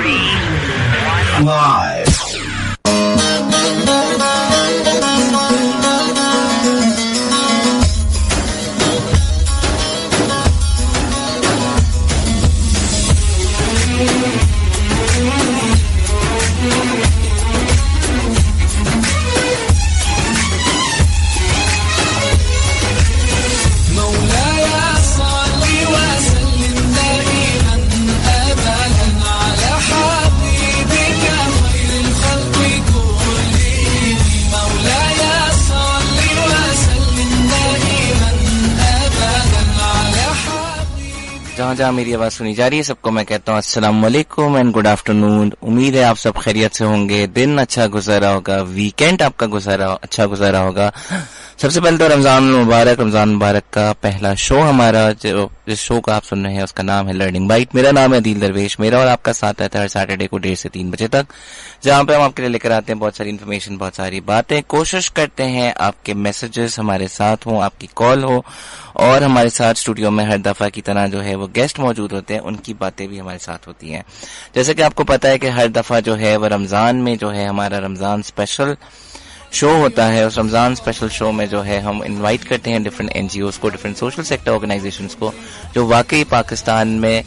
Live. जहाँ जहाँ मेरी आवाज सुनी जा रही है सबको मैं कहता हूँ अस्सलाम वालेकुम एंड गुड आफ्टरनून। उम्मीद है आप सब खैरियत से होंगे, दिन अच्छा गुजरा होगा, वीकेंड आपका अच्छा गुजरा होगा। सबसे पहले तो रमजान मुबारक का पहला शो हमारा, जिस शो का आप सुन रहे हैं उसका नाम है लर्निंग बाइट। मेरा नाम है अदील दरवेश, मेरा और आपका साथ रहता है हर सैटरडे को 1:30 से 3 बजे तक, जहाँ पे हम आपके लिए लेकर आते हैं बहुत सारी इन्फॉर्मेशन, बहुत सारी बातें। कोशिश करते हैं आपके मैसेजेस हमारे साथ हों, आपकी कॉल हो, और हमारे साथ स्टूडियो में हर दफा की तरह जो है वो गेस्ट मौजूद होते हैं, उनकी बातें भी हमारे साथ होती हैं। जैसे कि आपको पता है कि हर दफा जो है वो रमजान में जो है हमारा रमजान स्पेशल शो होता है। उस रमजान स्पेशल शो में जो है हम इनवाइट करते हैं डिफरेंट एनजीओज को, डिफरेंट सोशल सेक्टर ऑर्गेनाइजेशंस को, जो वाकई पाकिस्तान में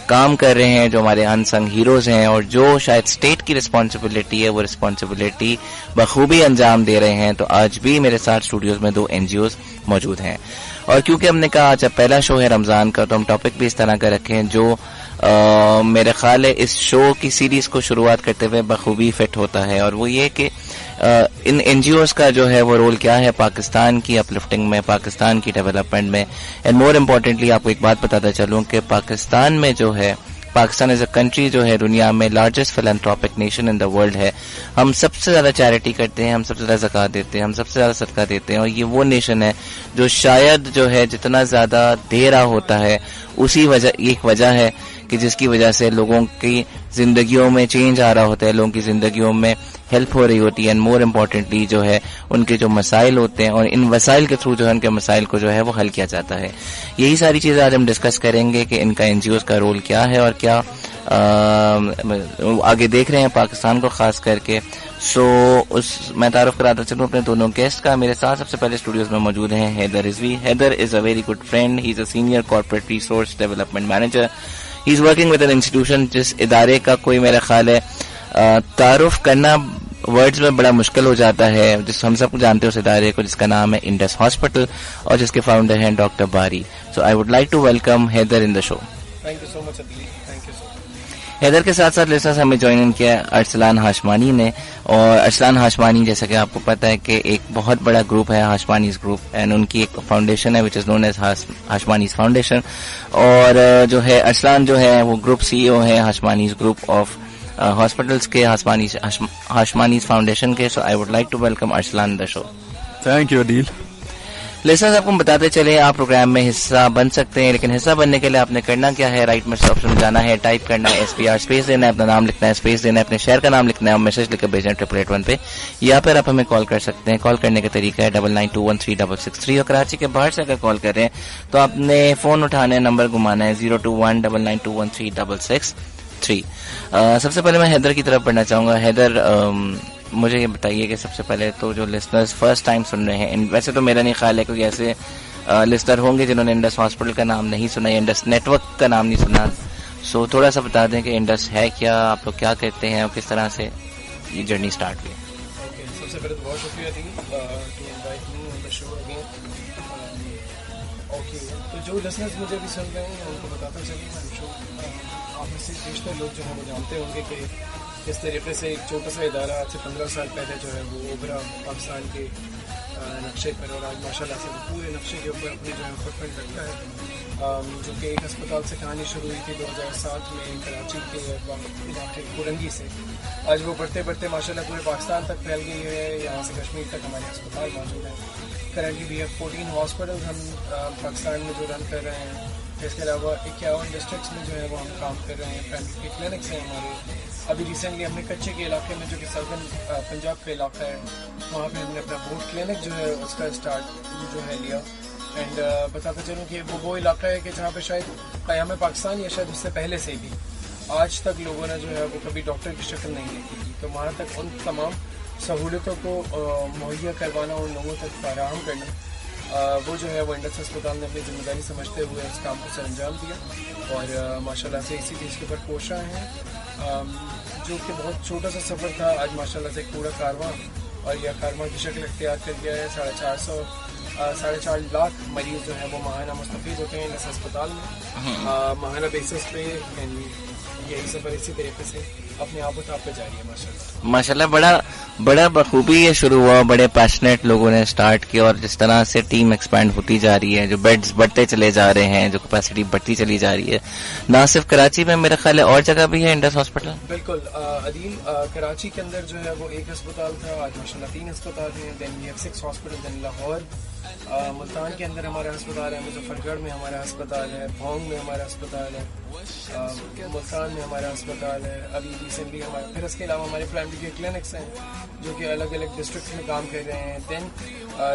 काम कर रहे हैं, जो हमारे अनसंग हीरोज हैं और जो शायद स्टेट की रिस्पॉन्सिबिलिटी है वो रिस्पॉन्सिबिलिटी बखूबी अंजाम दे रहे हैं। तो आज भी मेरे साथ स्टूडियोज में 2 एनजीओज मौजूद हैं, और क्योंकि हमने कहा आज पहला शो है रमजान का, तो हम टॉपिक भी इस तरह का रखे हैं जो मेरे ख्याल है इस शो की सीरीज को शुरुआत करते हुए बखूबी फिट होता है। और वो ये कि इन एनजीओज का जो है वो रोल क्या है पाकिस्तान की अपलिफ्टिंग में, पाकिस्तान की डेवलपमेंट में। एंड मोर इम्पोर्टेंटली आपको एक बात बताता चलूं कि पाकिस्तान में जो है, पाकिस्तान एज अ कंट्री जो है दुनिया में largest philanthropic nation in the world है। हम सबसे ज्यादा चैरिटी करते हैं, हम सबसे ज्यादा ज़कात देते हैं, हम सबसे ज्यादा सदका देते हैं, और ये वो नेशन है जो शायद जो है जितना ज्यादा दे रहा होता है उसी एक वजह है कि जिसकी वजह से लोगों की जिंदगियों में चेंज आ रहा होता है, लोगों की जिंदगियों में हेल्प हो रही होती है, एंड मोर इम्पोर्टेंटली जो है उनके जो मसाइल होते हैं और इन वसाइल के थ्रू जो है उनके मसाइल को जो है वो हल किया जाता है। यही सारी चीजें आज हम डिस्कस करेंगे कि इनका एनजीओज का रोल क्या है और क्या आगे देख रहे हैं पाकिस्तान को खास करके। मैं तारुफ कराता चलूं अपने दोनों गेस्ट का। मेरे साथ सबसे पहले स्टूडियोज में मौजूद हैं Haider Rizvi. Haider is a very good friend, he is a senior corporate resource development manager, he is working with an institution जिस इदारे का कोई मेरा ख्याल है तारुफ करना वर्ड्स में बड़ा मुश्किल हो जाता है, जिस हम सब जानते हैं उस इदारे को, जिसका नाम है इंडस हॉस्पिटल और जिसके फाउंडर हैं doctor Bari. So I would like to welcome Haider in the show. Thank you so much Adeel, thank you so much. Haider के साथ साथ लिसनर्स हमें ज्वाइन इन किया अरसलान हाशमानी ने, और अरसलान हाशमानी जैसा कि आपको पता है कि एक बहुत बड़ा ग्रुप है हाशमानीज ग्रुप, एंड उनकी एक फाउंडेशन है which is known as Hashmanis foundation. और जो है अरसलान जो है वो ग्रुप सीईओ है हाशमानीज ग्रुप ऑफ हॉस्पिटल्स के, हाशमानीज फाउंडेशन के। So I would like to welcome Arsalan the show. Thank you Adeel. Listeners आपको बताते चले आप प्रोग्राम में हिस्सा बन सकते हैं, लेकिन हिस्सा बनने के लिए आपने करना क्या है, राइट मैसेज ऑप्शन में जाना है, टाइप करना है SPR, स्पेस देना है, अपना नाम लिखना है, स्पेस देना है, अपने शहर का नाम लिखना है और मैसेज लिखकर भेजना है 888 पे, या फिर आप हमें कॉल कर सकते हैं। कॉल करने का तरीका है 99213663, और कराची के बाहर से अगर कॉल कर रहे हैं तो आपने फोन उठाना है, नंबर घुमाना है 02199213663। सबसे पहले मैं हैदर की तरफ बढ़ना चाहूंगा। हैदर मुझे ये बताइए कि सबसे पहले तो जो लिसनर्स फर्स्ट टाइम सुन रहे हैं, वैसे तो मेरा नहीं ख्याल है कोई ऐसे लिसनर होंगे जिन्होंने इंडस हॉस्पिटल का नाम नहीं सुना या इंडस नेटवर्क का नाम नहीं सुना, सो थोड़ा सा बता दें कि इंडस है क्या, आप लोग क्या कहते हैं और किस तरह से ये जर्नी स्टार्ट हुई। सबसे पहले तो बहुत शुक्रिया Adeel to invite me on the show again. Okay, तो जो लिसनर्स मुझे भी सुन रहे हैं उनको बताता चलिए, आप में से बेशतर लोग जो है वो जानते होंगे कि किस तरीके से एक छोटा सा इदारा आज से 15 साल पहले जो है वो उभरा पाकिस्तान के नक्शे पर, और आज माशाल्लाह से वो पूरे नक्शे के ऊपर अपनी जो है फुटप्रिंट रखता है, जो कि एक अस्पताल से कहानी शुरू हुई थी 2007 में कराची के इलाके कुरंगी से। आज वो बढ़ते बढ़ते माशाल्लाह पूरे पाकिस्तान तक फैल गई है, यहाँ से कश्मीर तक हमारे अस्पताल मौजूद हैं। करंटली भी है 14 हॉस्पिटल हम पाकिस्तान में जो रन कर रहे हैं। इसके अलावा 51 डिस्ट्रिक्ट्स में जो है वो हम काम कर रहे हैं। फैमिली के क्लिनिक्स हैं हमारे। अभी रिसेंटली हमने कच्चे के इलाके में जो कि सर्दन पंजाब का इलाका है, वहाँ पे हमने अपना बोट क्लिनिक जो है उसका स्टार्ट जो है लिया। एंड बताता चलूँ कि वो इलाका है कि जहाँ पे शायद क़याम पाकिस्तान या शायद उससे पहले से भी آج تک لوگوں نے جو ہے وہ کبھی ڈاکٹر کی شکل نہیں دیکھی تھی. تو وہاں تک ان تمام سہولتوں کو مہیا کروانا، ان لوگوں تک فراہم کرنا، وہ جو ہے وہ انڈس ہسپتال نے اپنی ذمہ داری سمجھتے ہوئے اس کام کو سر انجام دیا، اور ماشاءاللہ سے اسی چیز کے اوپر کوش رہے ہیں. جو کہ بہت چھوٹا سا سفر تھا، آج ماشاءاللہ سے ایک پورا کارواں اور یہ کارواں کی شکل اختیار کر گیا ہے. 4.5 لاکھ مریض جو ہے وہ ماہانہ مستفید ہوتے ہیں انڈس ہسپتال میں ماہانہ بیسس پہ. یہی سفر اسی طریقے سے اپنے آپ و تاب پہ جاری ہے ماشاءاللہ. ماشاءاللہ بڑا بخوبی یہ شروع ہوا، بڑے پیشنیٹ لوگوں نے سٹارٹ کیا، اور جس طرح سے ٹیم ایکسپینڈ ہوتی جا رہی ہے، جو بیڈز بڑھتے چلے جا رہے ہیں، جو کیپیسٹی بڑھتی چلی جا رہی ہے، نہ صرف کراچی میں، میرا خیال ہے اور جگہ بھی ہے انڈس ہاسپٹل. بالکل عدیل، کراچی کے اندر جو ہے وہ ایک ہسپتال تھا، آج ماشاءاللہ 3 ہسپتال ہیں. دین وی ہیو 6 ہاسپٹل. دین لاہور، ملتان کے اندر ہمارا ہسپتال ہے، مظفر گڑھ میں ہمارا ہسپتال ہے، بھونگ میں ہمارا ہسپتال ہے، ملتان میں ہمارا ہسپتال ہے. ابھی ریسنٹلی ہمارا، پھر اس کے علاوہ ہمارے پرائمری کے کلینکس ہیں جو کہ الگ الگ ڈسٹرکٹس میں کام کر رہے ہیں. دین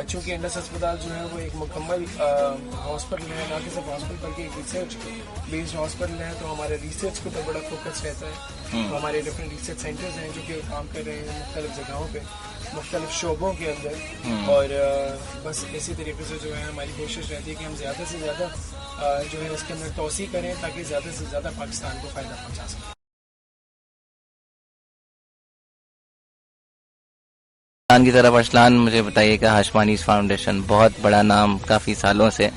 چونکہ انڈس ہسپتال جو ہے وہ ایک مکمل ہاسپٹل ہے، نہ کہ صرف ہاسپٹل بلکہ ایک ریسرچ بیسڈ ہاسپٹل ہے، تو ہمارے ریسرچ کے اوپر بڑا فوکس رہتا ہے. تو ہمارے ڈفرینٹ ریسرچ سینٹرز ہیں جو کہ کام کر رہے ہیں مختلف جگہوں پہ، مختلف شعبوں کے اندر. اور بس اسی طریقے سے جو ہے ہماری کوشش رہتی ہے کہ ہم زیادہ سے زیادہ جو ہے اس کے اندر توسیع کریں تاکہ زیادہ سے زیادہ پاکستان کو فائدہ پہنچا سکیں. کی طرف ارسلان، مجھے بتائیے کہ ہاشمانیز فاؤنڈیشن بہت بڑا نام کافی سالوں سے،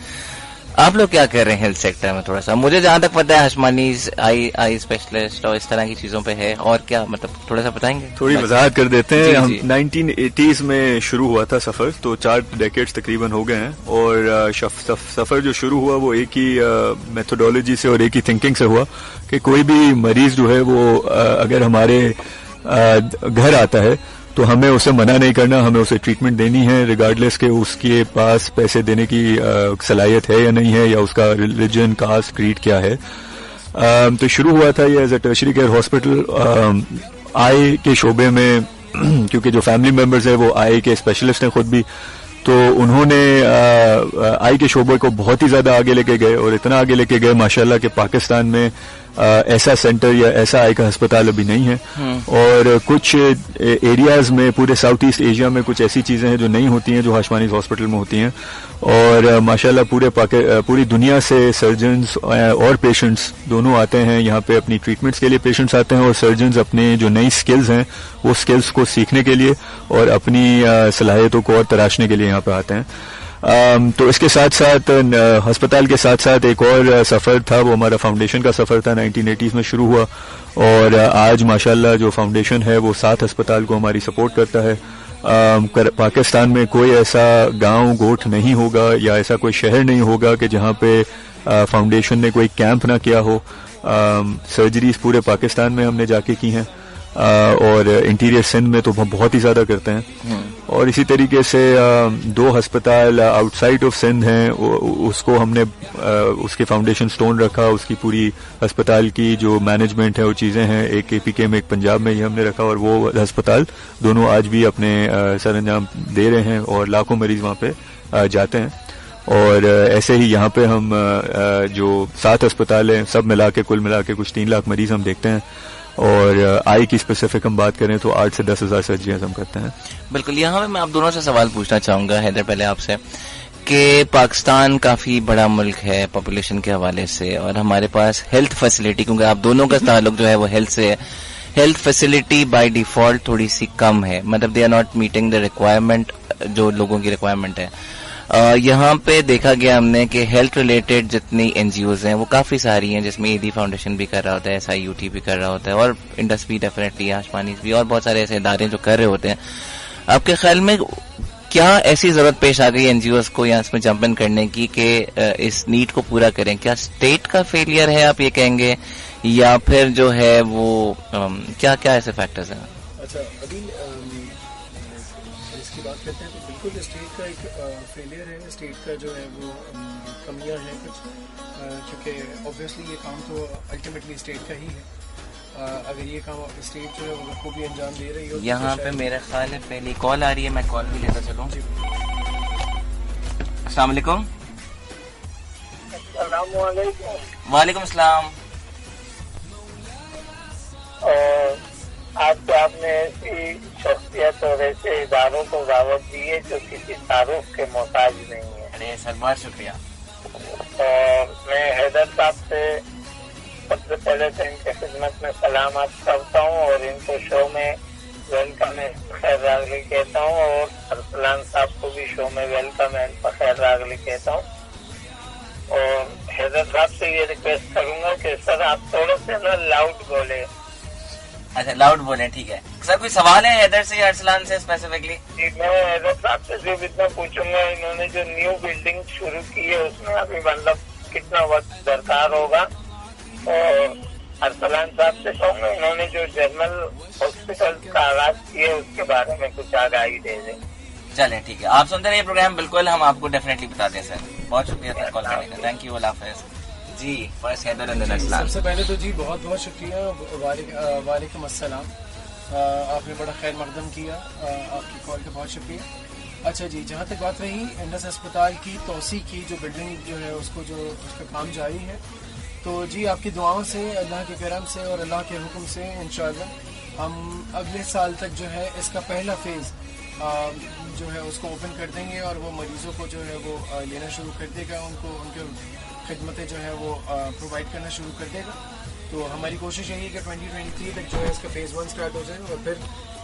آپ لوگ کیا کر رہے ہیں ہیلتھ سیکٹر میں؟ تھوڑا سا مجھے جہاں تک پتا ہے ہاشمانیز آئی اسپیشلسٹ اور اس طرح کی چیزوں پہ ہے، اور کیا مطلب تھوڑا سا بتائیں گے؟ تھوڑی وضاحت کر دیتے ہیں. ہم جی. 1980s میں شروع ہوا تھا سفر، تو 4 ڈیکیڈز تقریباً ہو گئے ہیں، اور سفر جو شروع ہوا وہ ایک ہی میتھڈالوجی سے اور ایک ہی تھنکنگ سے ہوا کہ کوئی بھی مریض جو ہے وہ اگر ہمارے گھر آتا ہے تو ہمیں اسے منع نہیں کرنا، ہمیں اسے ٹریٹمنٹ دینی ہے ریگارڈلیس کہ اس کے پاس پیسے دینے کی صلاحیت ہے یا نہیں ہے، یا اس کا ریلیجن، کاسٹ، کریڈ کیا ہے. تو شروع ہوا تھا یہ as a tertiary care hospital. Eye کے شعبے میں کیونکہ جو فیملی ممبرز ہیں وہ آئی کے اسپیشلسٹ ہیں خود بھی، تو انہوں نے آئی کے شعبے کو بہت ہی زیادہ آگے لے کے گئے، اور اتنا آگے لے کے گئے ماشاءاللہ کہ پاکستان میں ایسا سینٹر یا ایسا آئی کا ہسپتال ابھی نہیں ہے. اور کچھ ایریاز میں، پورے ساؤتھ ایسٹ ایشیا میں کچھ ایسی چیزیں ہیں جو نہیں ہوتی ہیں جو ہاشمانیز ہاسپٹل میں ہوتی ہیں. اور ماشاءاللہ پوری دنیا سے سرجنز اور پیشنٹس دونوں آتے ہیں یہاں پہ اپنی ٹریٹمنٹس کے لیے. پیشنٹس آتے ہیں اور سرجنز اپنے جو نئی سکلز ہیں وہ سکلز کو سیکھنے کے لیے اور اپنی صلاحیتوں کو اور تراشنے کے لیے یہاں پہ آتے ہیں. تو اس کے ساتھ ساتھ ہسپتال کے ساتھ ساتھ ایک اور سفر تھا، وہ ہمارا فاؤنڈیشن کا سفر تھا. 1980s میں شروع ہوا، اور آج ماشاءاللہ جو فاؤنڈیشن ہے وہ 7 ہسپتال کو ہماری سپورٹ کرتا ہے. پاکستان میں کوئی ایسا گاؤں گوٹھ نہیں ہوگا یا ایسا کوئی شہر نہیں ہوگا کہ جہاں پہ فاؤنڈیشن نے کوئی کیمپ نہ کیا ہو. سرجریز پورے پاکستان میں ہم نے جا کے کی ہیں، اور انٹیریئر سندھ میں تو بہت ہی زیادہ کرتے ہیں. اور اسی طریقے سے 2 ہسپتال آؤٹ سائڈ آف سندھ ہیں، اس کو ہم نے اس کے فاؤنڈیشن سٹون رکھا. اس کی پوری ہسپتال کی جو مینجمنٹ ہے وہ چیزیں ہیں، ایک اے پی کے میں ایک پنجاب میں، یہ ہم نے رکھا. اور وہ ہسپتال دونوں آج بھی اپنے سر انجام دے رہے ہیں اور لاکھوں مریض وہاں پہ جاتے ہیں. اور ایسے ہی یہاں پہ ہم جو 7 ہسپتال ہیں سب ملا کے کل ملا کے کچھ 3 لاکھ مریض ہم دیکھتے ہیں. اور آئی کی اسپیسیفک ہم بات کریں تو 8 سے 10 ہزار سرجریز ہم کرتے ہیں. بالکل. یہاں پہ میں آپ دونوں سے سوال پوچھنا چاہوں گا. حیدر، پہلے آپ سے، کہ پاکستان کافی بڑا ملک ہے پاپولیشن کے حوالے سے، اور ہمارے پاس ہیلتھ فیسلٹی، کیونکہ آپ دونوں کا تعلق جو ہے وہ ہیلتھ سے ہے، ہیلتھ فیسلٹی بائی ڈیفالٹ تھوڑی سی کم ہے، مطلب they are not meeting the requirement جو لوگوں کی ریکوائرمنٹ ہے. یہاں پہ دیکھا گیا ہم نے کہ ہیلتھ ریلیٹڈ جتنی این جی اوز ہیں وہ کافی ساری ہیں، جس میں اے ڈی فاؤنڈیشن بھی کر رہا ہوتا ہے، ایس آئی یو ٹی بھی کر رہا ہوتا ہے، اور انڈس بھی ڈیفینیٹلی، ہاشمانیز بھی، اور بہت سارے ایسے ادارے جو کر رہے ہوتے ہیں. آپ کے خیال میں کیا ایسی ضرورت پیش آ گئی این جی اوز کو یا اس میں جمپ ان کرنے کی کہ اس نیڈ کو پورا کریں؟ کیا اسٹیٹ کا فیلئر ہے آپ یہ کہیں گے، یا پھر جو ہے وہ کیا ایسے فیکٹرز ہیں؟ اچھا ابھی اس کی بات کرتے ہیں تو بالکل اسٹیٹ کا ایک فیلئر ہے. اسٹیٹ کا جو ہے وہ کمیاں ہیں کچھ، کیونکہ اوبویسلی یہ کام تو الٹیمیٹلی اسٹیٹ کا ہی ہے. اگر یہ کام اسٹیٹ جو ہے وہ خوبی انجام دے رہی ہو. یہاں پہ میرے خیال ہے پہلی کال آ رہی ہے، میں کال بھی لیتا چلوں. السلام علیکم. السلام علیکم. وعلیکم السلام. ऐसी शख्सियत और ऐसे इदारों को दावत दी है जो किसी तारुफ के मोहताज नहीं है। अरे सर बहुत शुक्रिया। और मैं हैदर साहब से सबसे पहले तो इनके खिदमत में सलाम अर्ज करता हूँ और इनको शो में वेलकम एंड खैर रागली कहता हूँ, और अरसलान साहब को भी शो में वेलकम एंड खैर रागली कहता हूँ। और हैदर साहब से ये रिक्वेस्ट करूंगा कि सर आप थोड़े से ना लाउड बोले। अच्छा लाउड बोले, ठीक है सर। कोई सवाल है हैदर से या अरसलान से स्पेसिफिकली? जी मैं हैदर साहब से सिर्फ इतना पूछूंगा, इन्होंने जो न्यू बिल्डिंग शुरू की है उसमें अभी मतलब कितना वक्त दरकार होगा, और अरसलान साहब से कहूँगा इन्होंने जो जनरल हॉस्पिटल का आगाज किया है उसके बारे में कुछ आगाही दे दें। चलें ठीक है, आप सुनते रहिए प्रोग्राम, बिल्कुल हम आपको डेफिनेटली बताते हैं सर। बहुत शुक्रिया सर कॉल करने का, थैंक यू, अल्लाह हाफिज़ जी। First Haider and then Arsalan. सबसे पहले तो जी बहुत बहुत शुक्रिया, वालेकुम अस्सलाम। आपने बड़ा खैर मकदम किया, आपकी कॉल का बहुत शुक्रिया। अच्छा जी, जहाँ तक बात रही इंडस अस्पताल की तोसी की, जो बिल्डिंग जो है उसका काम जारी है, तो जी आपकी दुआओं से, अल्लाह के करम से और अल्लाह के हुक्म से इंशाअल्लाह हम अगले साल तक जो है इसका पहला फेज़ जो है उसको ओपन कर देंगे, और वो मरीज़ों को जो है वो लेना शुरू कर देगा, उनको उनके खिदमतें जो है वो प्रोवाइड करना शुरू कर देगा। तो हमारी कोशिश यही है कि 2023 तक जो है इसका फेज़ 1 स्टार्ट हो जाए, और फिर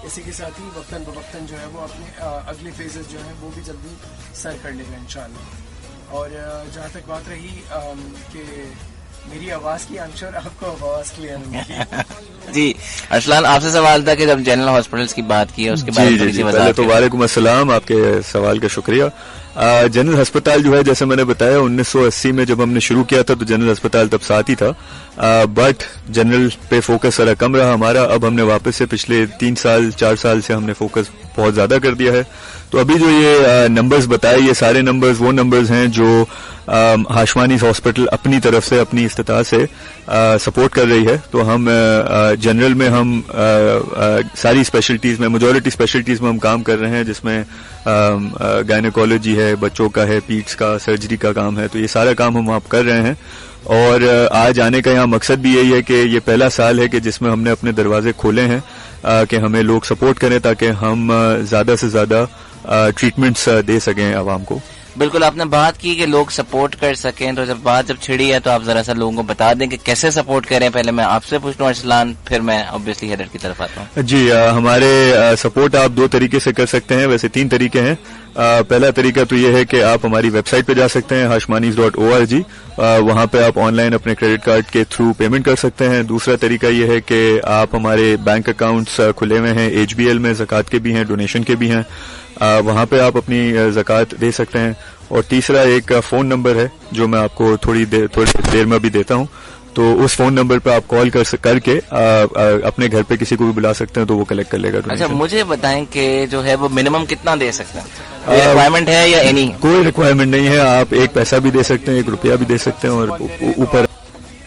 इसी के साथ ही वक्तन बवक्तन जो है वो अपने अगले फेजेस जो हैं वो भी जल्दी सर कर लेगा इंशाअल्लाह। और जहाँ तक बात रही कि मेरी आवाज़ की, आंसर आपको आवाज़ क्लियर होगी। जी अरसलान, आपसे सवाल था कि जब जनरल हॉस्पिटल्स की बात की है उसके बारे में पहले तो वालेकुम अस्सलाम, आपके सवाल का शुक्रिया। जनरल अस्पताल जो है, जैसे मैंने बताया 1980 में जब हमने शुरू किया था तो जनरल अस्पताल तब साथ ही था, बट जनरल पे फोकस जरा कम रहा हमारा। अब हमने वापस से पिछले 3-4 साल से हमने फोकस बहुत ज्यादा कर दिया है। तो अभी जो ये नंबर्स बताए, ये सारे नंबर्स वो नंबर्स हैं जो हाशमानी हॉस्पिटल अपनी तरफ से, अपनी इस्तिताअत से सपोर्ट कर रही है। तो हम जनरल में हम सारी स्पेशलिटीज में, मेजॉरिटी स्पेशलिटीज में हम काम कर रहे हैं, जिसमें गायनेकोलॉजी है, बच्चों का है, पीट्स का, सर्जरी का काम है। तो ये सारा काम हम आप कर रहे हैं, और आज आने का यहाँ मकसद भी यही है कि ये पहला साल है कि जिसमें हमने अपने दरवाजे खोले हैं कि हमें लोग सपोर्ट करें ताकि हम ज्यादा से ज्यादा ट्रीटमेंट्स दे सकें आवाम को। बिल्कुल, आपने बात की कि लोग सपोर्ट कर सकें, तो जब बात छिड़ी है तो आप जरा सा लोगों को बता दें कि कैसे सपोर्ट करें। पहले मैं आपसे पूछ लूं अरसलान, फिर मैं ऑब्वियसली हैदर की तरफ आता हूं। जी, हमारे सपोर्ट आप 2 तरीके से कर सकते हैं, वैसे 3 तरीके हैं। पहला तरीका तो ये है कि आप हमारी वेबसाइट पे जा सकते हैं hashmanis.org, वहां पे आप ऑनलाइन अपने क्रेडिट कार्ड के थ्रू पेमेंट कर सकते हैं। दूसरा तरीका ये है कि आप हमारे बैंक अकाउंट्स खुले हुए हैं, HBL में ज़कात के भी हैं, डोनेशन के भी हैं, वहां पे आप अपनी ज़कात दे सकते हैं। और तीसरा एक फ़ोन नंबर है जो मैं आपको थोड़ी देर में भी देता हूं, तो उस फोन नंबर पे आप कॉल करके अपने घर पे किसी को भी बुला सकते हैं, तो वो कलेक्ट कर लेगा। अच्छा, मुझे बताएं कि जो है वो मिनिमम कितना दे सकते हैं? रिक्वायरमेंट है या एनी? कोई रिक्वायरमेंट नहीं है, आप 1 पैसा भी दे सकते हैं, 1 रुपया भी दे सकते हैं, और ऊपर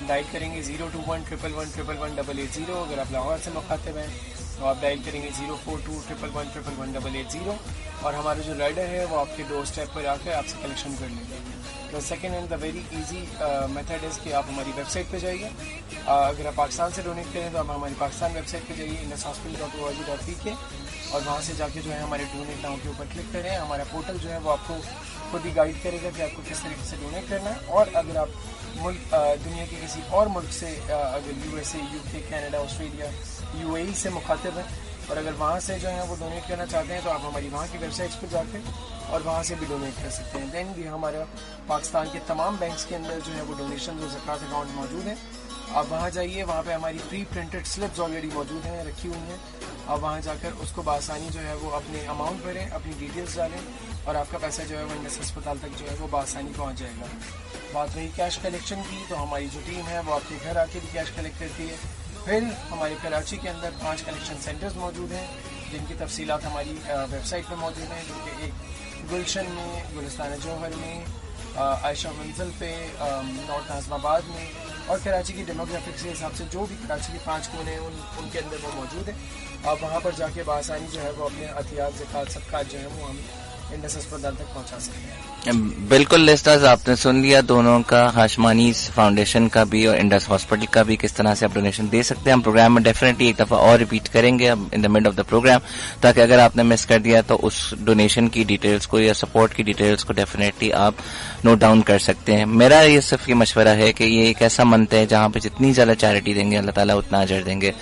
डायल करेंगे 021111180। अगर आप लाहौर से मुखातिब हैं तो आप डायल करेंगे 042111180, और हमारा जो राइडर है वो आपके डोर स्टेप पर आकर आपसे कलेक्शन कर लेंगे। तो second and the very easy method is कि आप हमारी वेबसाइट पे जाइए। अगर आप पाकिस्तान से डोनेट करें तो आप हमारी पाकिस्तान वेबसाइट पे जाइए, indushospital.org.pk, और वहाँ से जाके जो है हमारे डोनेट नाउ के ऊपर क्लिक करें। हमारा पोर्टल जो है वो आपको खुद ही गाइड करेगा कि आपको किस तरीके से डोनेट करना है। और अगर आप मुल्क दुनिया के किसी और मुल्क से, अगर USA, UK, Canada, Australia, UAE से मुखातिब हैं, और अगर वहाँ से जो है वो डोनेट करना चाहते हैं तो आप हमारी वहाँ की वेबसाइट्स पर जाकर और वहाँ से भी डोनेट कर सकते हैं। देन भी हमारा पाकिस्तान के तमाम बैंक्स के अंदर जो है वो डोनेशन और ज़कात अकाउंट मौजूद है। आप वहाँ जाइए, वहाँ पे हमारी प्री प्रिंटेड स्लिप्स ऑलरेडी मौजूद हैं, रखी हुई हैं। आप वहाँ जाकर उसको बआसानी जो है वो अपने अमाउंट भरें, अपनी डिटेल्स डालें, और आपका पैसा जो है वो इंडस अस्पताल तक जो है वो बआसानी पहुँच जाएगा। बात रही कैश कलेक्शन की, तो हमारी जो टीम है वो आपके घर आके भी कैश कलेक्ट करती है। फिर हमारे कराची के अंदर 5 कलेक्शन सेंटर्स मौजूद हैं, जिनकी तफसीलात हमारी वेबसाइट पर मौजूद हैं, जो कि एक गुलशन में, गुलिस्तान जौहर में, आयशा मंजिल पे, नॉर्थ नाज़िमाबाद में, और कराची की डेमोग्राफिक के हिसाब से जो भी कराची के 5 कोने हैं उनके अंदर वो मौजूद है। आप वहाँ पर जाके बआसानी जो है वो अपने अतियात ज़कात सदक़ात जो है वो हम इंडस अस्पताल तक पहुंचा सकते हैं। बिल्कुल लिस्टर्स, आपने सुन लिया दोनों का, हाशमानीज फाउंडेशन का भी और इंडस हॉस्पिटल का भी, किस तरह से आप डोनेशन दे सकते हैं। हम प्रोग्राम में डेफिनेटली एक दफा और रिपीट करेंगे अब in the mid of the program, ताकि अगर आपने मिस कर दिया तो उस डोनेशन की डिटेल्स को या सपोर्ट की डिटेल्स को डेफिनेटली आप नोट डाउन कर सकते हैं। मेरा ये सिर्फ ये मशवरा है कि ये एक ऐसा मंथ है जहां पे जितनी ज्यादा चैरिटी देंगे अल्लाह ताला उतना अजर देंगे।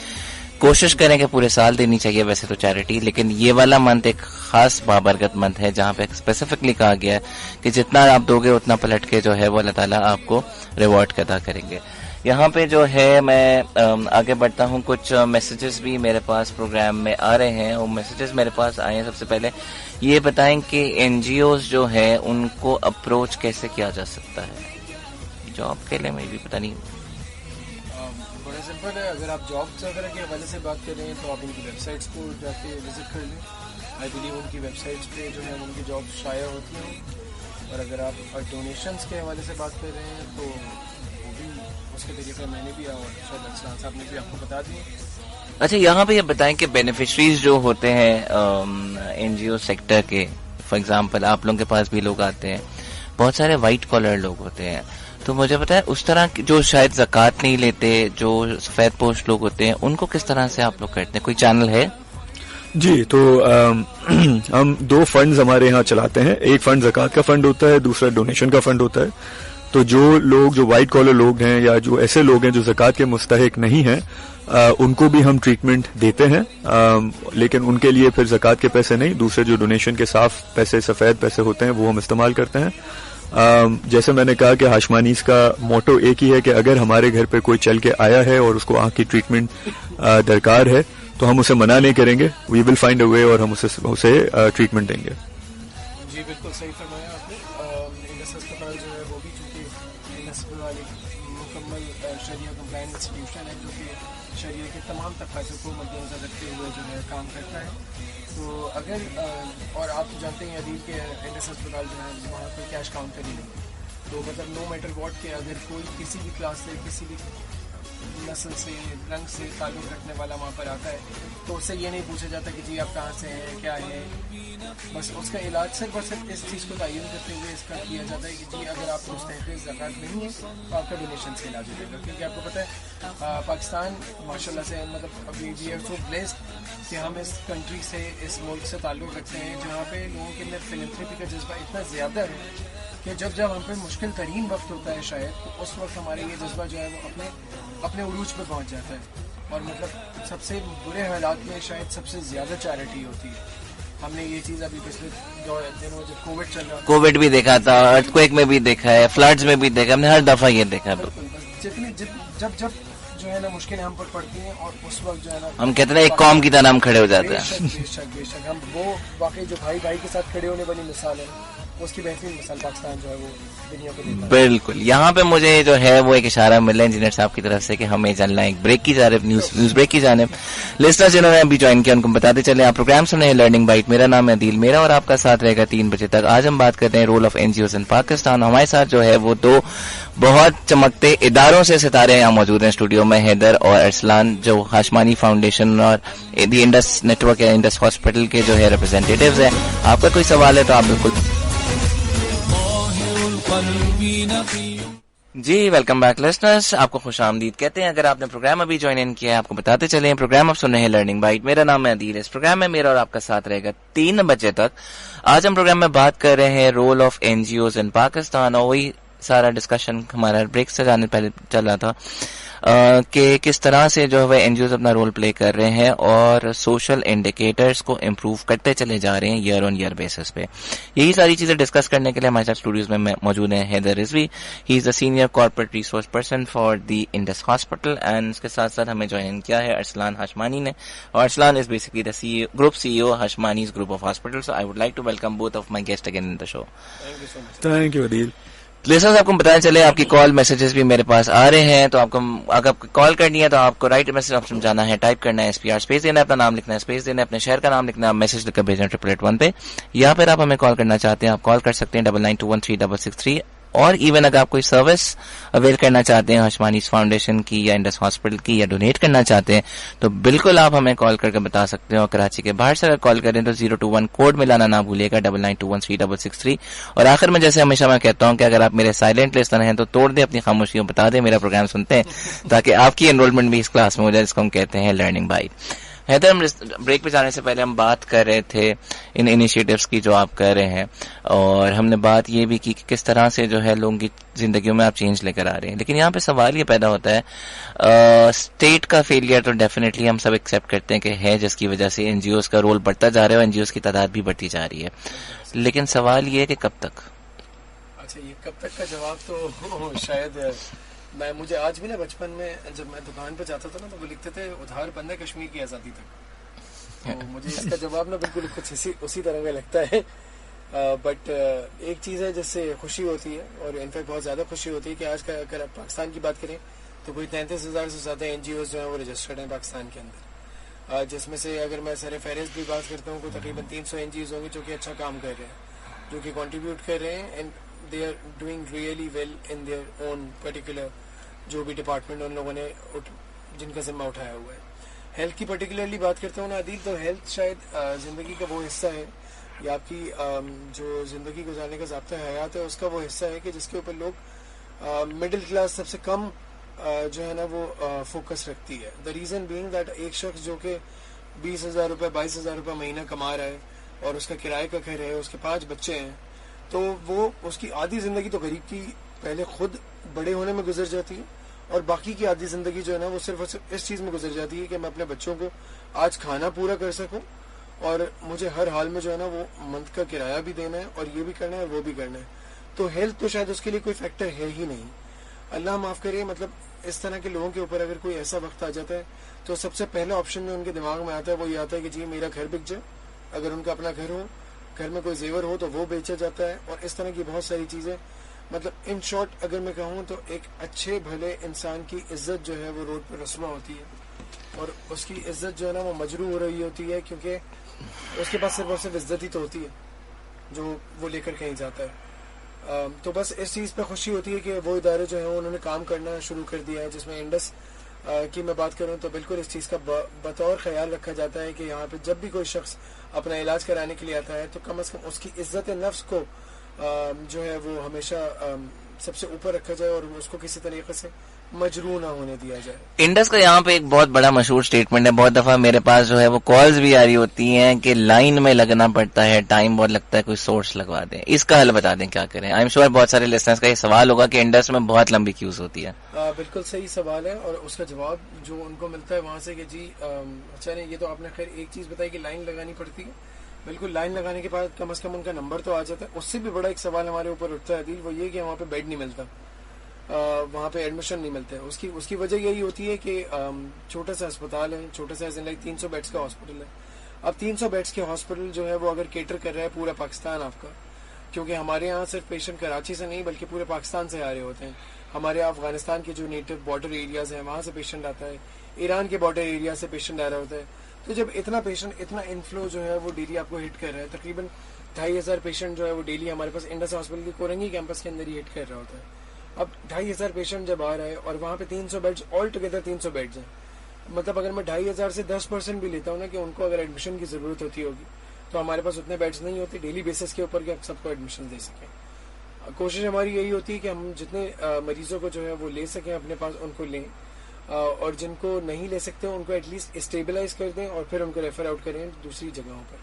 कोशिश करें कि पूरे साल देनी चाहिए वैसे तो चैरिटी, लेकिन ये वाला मंथ एक खास बाबरकत मंथ है जहां पे स्पेसिफिकली कहा गया है कि जितना आप दोगे उतना पलट के जो है वो अल्लाह ताला आपको रिवॉर्ड अदा करेंगे। यहाँ पे जो है मैं आगे बढ़ता हूँ, कुछ मैसेजेस भी मेरे पास प्रोग्राम में आ रहे हैं। और मैसेजेस मेरे पास आए हैं, सबसे पहले ये बताएं कि एनजीओज जो है उनको अप्रोच कैसे किया जा सकता है जॉब के लिए। मैं भी पता नहीं, बड़ा सिंपल है, अगर आप जॉब वगैरह के हवाले से बात कर रहे हैं तो आप उनकी वेबसाइट्स को जाके विजिट कर लें। आई बिलीव उनकी वेबसाइट्स पे जो है उनकी जॉब शाया होती हैं। और अगर आप डोनेशंस के हवाले से बात कर रहे हैं तो वो भी उसके तरीके मैंने भी और शायद अरसलान साहब ने भी आपको बता दिए। अच्छा यहाँ पे ये बताएं कि बेनिफिशरीज जो होते हैं एनजीओ सेक्टर के, फॉर एग्जांपल आप लोगों के पास भी लोग आते हैं, बहुत सारे वाइट कॉलर लोग होते हैं, तो मुझे पता है उस तरह जो शायद ज़कात नहीं लेते, जो सफेद पोस्ट लोग होते हैं, उनको किस तरह से आप लोग करते हैं? कोई चैनल है? जी, तो हम 2 फंड्स हमारे यहाँ चलाते हैं। एक फंड ज़कात का फंड होता है, दूसरा डोनेशन का फंड होता है। तो जो लोग, जो वाइट कॉलर लोग हैं या जो ऐसे लोग हैं जो ज़कात के मुस्तहिक नहीं हैं, उनको भी हम ट्रीटमेंट देते हैं, लेकिन उनके लिए फिर ज़कात के पैसे नहीं, दूसरे जो डोनेशन के साफ पैसे, सफेद पैसे होते हैं वो हम इस्तेमाल करते हैं। जैसे मैंने कहा कि हाशमानीज का मोटो एक ही है कि अगर हमारे घर पे कोई चल के आया है और उसको आंख की ट्रीटमेंट दरकार है तो हम उसे मना नहीं करेंगे, वी विल फाइंड अ वे और हम उसे ट्रीटमेंट देंगे। जी बिल्कुल सही फरमाया आपने। इंडस अस्पताल जो है वो भी चूँकि इंडस अस्पताल एक मुकम्मल शरिया कंप्लायंट इंस्टीट्यूशन है जो कि शरिया के तमाम तकाज़ों को मद्देनज़र रखते हुए जो है काम करता है। तो अगर और आप जानते हैं अदील के इंडस अस्पताल जो है वहाँ पर कैश काउंटर ही नहीं, तो मतलब नो मैटर वॉट के अगर कोई किसी भी क्लास से, किसी भी नस्ल से, रंग से ताल्लुक़ रखने वाला वहाँ पर आता है तो उससे ये नहीं पूछा जाता कि जी आप कहाँ से हैं, क्या है, बस उसका इलाज सिर्फ और सिर्फ इस चीज़ को तयन करते हुए इसका किया जाता है कि जी अगर आप मुस्तहिक़ ज़कात नहीं है तो आपका डोनेशन से इलाज हो जाएगा। क्योंकि आपको पता है पाकिस्तान माशाल्लाह से, मतलब अभी वी आर सो ब्लेस्ड कि हम इस कंट्री से, इस मुल्क से ताल्लुक़ रखते हैं जहाँ पे लोगों के अंदर फिलैंथ्रोपी का जज्बा इतना ज़्यादा है कि जब हम पे मुश्किल तरीन वक्त होता है शायद, तो उस वक्त हमारे ये जज्बा जो है वो अपने उरूज पे पहुंच जाता है। और मतलब सबसे बुरे हालात में शायद सबसे ज़्यादा चैरिटी होती है। हमने ये चीज़ अभी पिछले दिनों जब कोविड चल रहा था, कोविड भी देखा था, अर्थक्वेक में भी देखा है, फ्लड्स में भी देखा, हमने हर दफा ये देखा है। जब जो है ना मुश्किलें हम पर पड़ती हैं और उस वक्त जो है ना हम कहते हैं एक कौम की तरह हम खड़े हो जाते हैं। बेशक हम वो वाकई जो भाई भाई के साथ खड़े होने वाली मिसाल है, उसकी बेहतरीन मिसाल पाकिस्तान जो है वो दुनिया को देता है। बिल्कुल, यहाँ पे मुझे जो है वो एक इशारा मिला इंजीनियर साहब की तरफ से कि हमें चलना है एक ब्रेक की जानिब, न्यूज ब्रेक की जानिब। लिस्टर्स जिन्होंने अभी ज्वाइन किया उनको बताते चले, आप प्रोग्राम सुन रहे हैं लर्निंग बाइट। मेरा नाम है अदील, मेरा और आपका साथ रहेगा 3 बजे तक। आज हम बात करते हैं role of NGOs in Pakistan. हमारे साथ जो है वो 2 बहुत चमकते इदारों से सितारे यहाँ मौजूद हैं स्टूडियो में, हैदर और अरसलान, जो हाशमानी फाउंडेशन और दी इंडस नेटवर्क या इंडस हॉस्पिटल के जो है रिप्रेजेंटेटिव्स हैं। आपका कोई सवाल है तो आप बिल्कुल जी। वेलकम बैक लिसनर्स, आपको खुशामदीद कहते हैं। अगर आपने प्रोग्राम अभी ज्वाइन इन किया है आपको बताते चले, प्रोग्राम आप सुन रहे हैं लर्निंग बाइट। मेरा नाम है अदील, इस प्रोग्राम में मेरा और आपका साथ रहेगा 3 बजे तक। आज हम प्रोग्राम में बात कर रहे हैं role of NGOs in Pakistan, और वही सारा डिस्कशन हमारा ब्रेक से जाने पहले चल रहा था कि किस तरह से जो है एनजीओज अपना रोल प्ले कर रहे हैं और सोशल इंडिकेटर्स को इम्प्रूव करते चले जा रहे हैं ईयर ऑन ईयर बेसिस पे। यही सारी चीजें डिस्कस करने के लिए हमारे साथ स्टूडियोज में मौजूद हैं Haider Rizvi, he is the senior corporate resource person for the Indus hospital, and इसके साथ साथ हमें ज्वाइन किया है अरसलान हाशमानी ने, और Arsalan is basically the group CEO Hashmanis group of hospital. So I would like to welcome both of my guest again in the show. Thank you Adeel. Listeners, आपको बताना चले आपकी कॉल मैसेजेस भी मेरे पास आ रहे हैं, तो आपको अगर कॉल करनी है तो आपको राइट मैसेज ऑप्शन जाना है, टाइप करना है SPR स्पेस देना है, अपना नाम लिखना है, स्पेस देना है, अपने शहर का नाम लिखना है, मैसेज लिखकर भेजना 888 पे, या फिर आप हमें कॉल करना चाहते हैं आप कॉल कर सकते हैं 99213663 اور ایون اگر آپ کوئی سروس اویل کرنا چاہتے ہیں ہاشمانیز فاؤنڈیشن کی یا انڈس ہاسپٹل کی یا ڈونیٹ کرنا چاہتے ہیں تو بالکل آپ ہمیں کال کر کے بتا سکتے ہیں. اور کراچی کے باہر سے اگر کال کریں تو 021 کوڈ ملانا نہ بھولیے گا 9921366663. اور آخر میں جیسے ہمیشہ میں کہتا ہوں کہ اگر آپ میرے سائلنٹ لسٹر ہیں تو توڑ دیں اپنی خاموشی اور بتا دیں میرا پروگرام سنتے ہیں تاکہ آپ کی انرولمنٹ بھی اس کلاس میں ہو جائے جس کو ہم کہتے ہیں لرننگ بائی. حیدر, ہم بریک پہ جانے سے پہلے ہم بات کر رہے تھے ان انیشیٹوز کی جو آپ کر رہے ہیں, اور ہم نے بات یہ بھی کی کہ کس طرح سے جو ہے لوگوں کی زندگیوں میں آپ چینج لے کر آ رہے ہیں. لیکن یہاں پہ سوال یہ پیدا ہوتا ہے, اسٹیٹ کا فیلئر تو ڈیفینیٹلی ہم سب ایکسیپٹ کرتے ہیں کہ ہے, جس کی وجہ سے این جی اوز کا رول بڑھتا جا رہا ہے اور این جی اوز کی تعداد بھی بڑھتی جا رہی ہے. لیکن سوال یہ ہے کہ کب تک. اچھا, یہ کب تک کا جواب تو شاید مجھے آج بھی نا بچپن میں جب میں دکان پہ جاتا تھا نا تو وہ لکھتے تھے ادھار بند ہے کشمیر کی آزادی تک. تو مجھے اس کا جواب نا بالکل کچھ اسی طرح کا لگتا ہے. بٹ ایک چیز ہے جس سے خوشی ہوتی ہے, اور انفیکٹ بہت زیادہ خوشی ہوتی ہے کہ آج کا اگر آپ پاکستان کی بات کریں تو کوئی 33,000 سے زیادہ این جی اوز جو ہیں وہ رجسٹرڈ ہیں پاکستان کے اندر, جس میں سے اگر میں سر فہرست بھی بات کرتا ہوں تو تقریباً 300 این جی اوز ہوں گے جو کہ اچھا کام کر رہے ہیں, جو کہ کنٹریبیوٹ کر رہے ہیں, and they are doing really well in their own particular جو بھی ڈپارٹمنٹ ان لوگوں نے جن کا ذمہ اٹھایا ہوا ہے. ہیلتھ کی پرٹیکولرلی بات کرتا ہوں نا عدیل, تو ہیلتھ شاید زندگی کا وہ حصہ ہے یا آپ کی جو زندگی گزارنے کا ضابطہ حیات ہے اس کا وہ حصہ ہے کہ جس کے اوپر لوگ مڈل کلاس سب سے کم جو ہے نا وہ فوکس رکھتی ہے. دا ریزن بینگ دیٹ ایک شخص جو کہ 20,000 روپے 22,000 روپے مہینہ کما رہا ہے اور اس کا کرائے کا گھر ہے, اس کے 5 بچے ہیں, تو وہ اس کی آدھی زندگی تو غریب کی پہلے خود بڑے ہونے میں گزر جاتی ہے, اور باقی کی آدھی زندگی جو ہے نا وہ صرف اور صرف اس چیز میں گزر جاتی ہے کہ میں اپنے بچوں کو آج کھانا پورا کر سکوں, اور مجھے ہر حال میں جو ہے نا وہ منتھ کا کرایہ بھی دینا ہے اور یہ بھی کرنا ہے وہ بھی کرنا ہے. تو ہیلتھ تو شاید اس کے لیے کوئی فیکٹر ہے ہی نہیں. اللہ معاف کرے, مطلب اس طرح کے لوگوں کے اوپر اگر کوئی ایسا وقت آ جاتا ہے تو سب سے پہلا آپشن جو ان کے دماغ میں آتا ہے وہ یہ آتا ہے کہ جی میرا گھر بک جائے, اگر ان کا اپنا گھر ہو, گھر میں کوئی زیور ہو تو وہ بیچا جاتا ہے, اور اس طرح کی بہت ساری چیزیں. مطلب ان شارٹ اگر میں کہوں تو ایک اچھے بھلے انسان کی عزت جو ہے وہ روڈ پہ رسوا ہوتی ہے, اور اس کی عزت جو ہے نا وہ مجروح ہو رہی ہوتی ہے, کیونکہ اس کے پاس صرف اور صرف عزت ہی تو ہوتی ہے جو وہ لے کر کہیں جاتا ہے. تو بس اس چیز پہ خوشی ہوتی ہے کہ وہ ادارے جو ہیں انہوں نے کام کرنا شروع کر دیا ہے, جس میں انڈس کی میں بات کروں تو بالکل اس چیز کا بطور خیال رکھا جاتا ہے کہ یہاں پہ جب بھی کوئی شخص اپنا علاج کرانے کے لیے آتا ہے تو کم از کم اس کی عزت نفس کو جو ہے وہ ہمیشہ سب سے اوپر رکھا جائے اور اس کو کسی طریقے سے مجروح نہ ہونے دیا جائے. انڈس کا یہاں پہ ایک بہت بڑا مشہور اسٹیٹمنٹ ہے, بہت دفعہ میرے پاس جو ہے وہ کالز بھی آ رہی ہوتی ہیں کہ لائن میں لگنا پڑتا ہے, ٹائم بہت لگتا ہے, کوئی سورس لگوا دیں. اس کا حل بتا دیں کیا کریں. آئی ایم شیور بہت سارے لسنرز کا یہ سوال ہوگا کہ انڈس میں بہت لمبی کیوز ہوتی ہے. بالکل صحیح سوال ہے, اور اس کا جواب جو ان کو ملتا ہے وہاں سے کہ جی اچھا نہیں, یہ تو آپ نے خیر ایک چیز بتائی کہ لائن لگانی پڑتی ہے. بالکل لائن لگانے کے بعد کم از کم ان کا نمبر تو آ جاتا ہے. اس سے بھی بڑا ایک سوال ہمارے اوپر اٹھتا ہے عدیل, وہ یہ کہ وہاں پہ بیڈ نہیں ملتا, وہاں پہ ایڈمیشن نہیں ملتا ہے. اس کی وجہ یہی ہوتی ہے کہ چھوٹا سا اسپتال ہے, چھوٹا سا 300 بیڈس کا ہاسپٹل ہے. اب 300 بیڈس کے ہاسپٹل جو ہے وہ اگر کیٹر کر رہا ہے پورا پاکستان آپ کا, کیونکہ ہمارے یہاں صرف پیشنٹ کراچی سے نہیں بلکہ پورے پاکستان سے آ رہے ہوتے ہیں. ہمارے افغانستان کے جو نیٹو بارڈر ایریاز ہیں وہاں سے پیشنٹ آتا ہے, ایران کے بارڈر ایریا سے پیشنٹ آ رہا ہوتا ہے. تو جب اتنا پیشنٹ اتنا انفلو جو ہے وہ ڈیلی آپ کو ہٹ کر رہا ہے, تقریباً 2,500 پیشنٹ جو ہے وہ ڈیلی ہمارے پاس انڈس ہاسپٹل کی کورنگی کیمپس کے اندر ہی ہٹ کر رہا ہوتا ہے. اب 2,500 پیشنٹ جب آ رہا ہے اور وہاں پہ 300 بیڈس آل ٹوگیدر 300 بیڈز ہیں, مطلب اگر میں 2,500 سے 10% بھی لیتا ہوں نا کہ ان کو اگر ایڈمیشن کی ضرورت ہوتی ہوگی تو ہمارے پاس اتنے بیڈس نہیں ہوتے ڈیلی بیسس کے اوپر کہ ہم سب کو ایڈمیشن دے سکیں. کوشش ہماری یہی ہوتی ہے کہ ہم جتنے مریضوں کو جو ہے وہ لے سکیں اپنے پاس ان کو لیں, اور جن کو نہیں لے سکتے ان کو ایٹ لیسٹ اسٹیبلائز کر دیں اور پھر ان کو ریفر آؤٹ کریں دوسری جگہوں پر.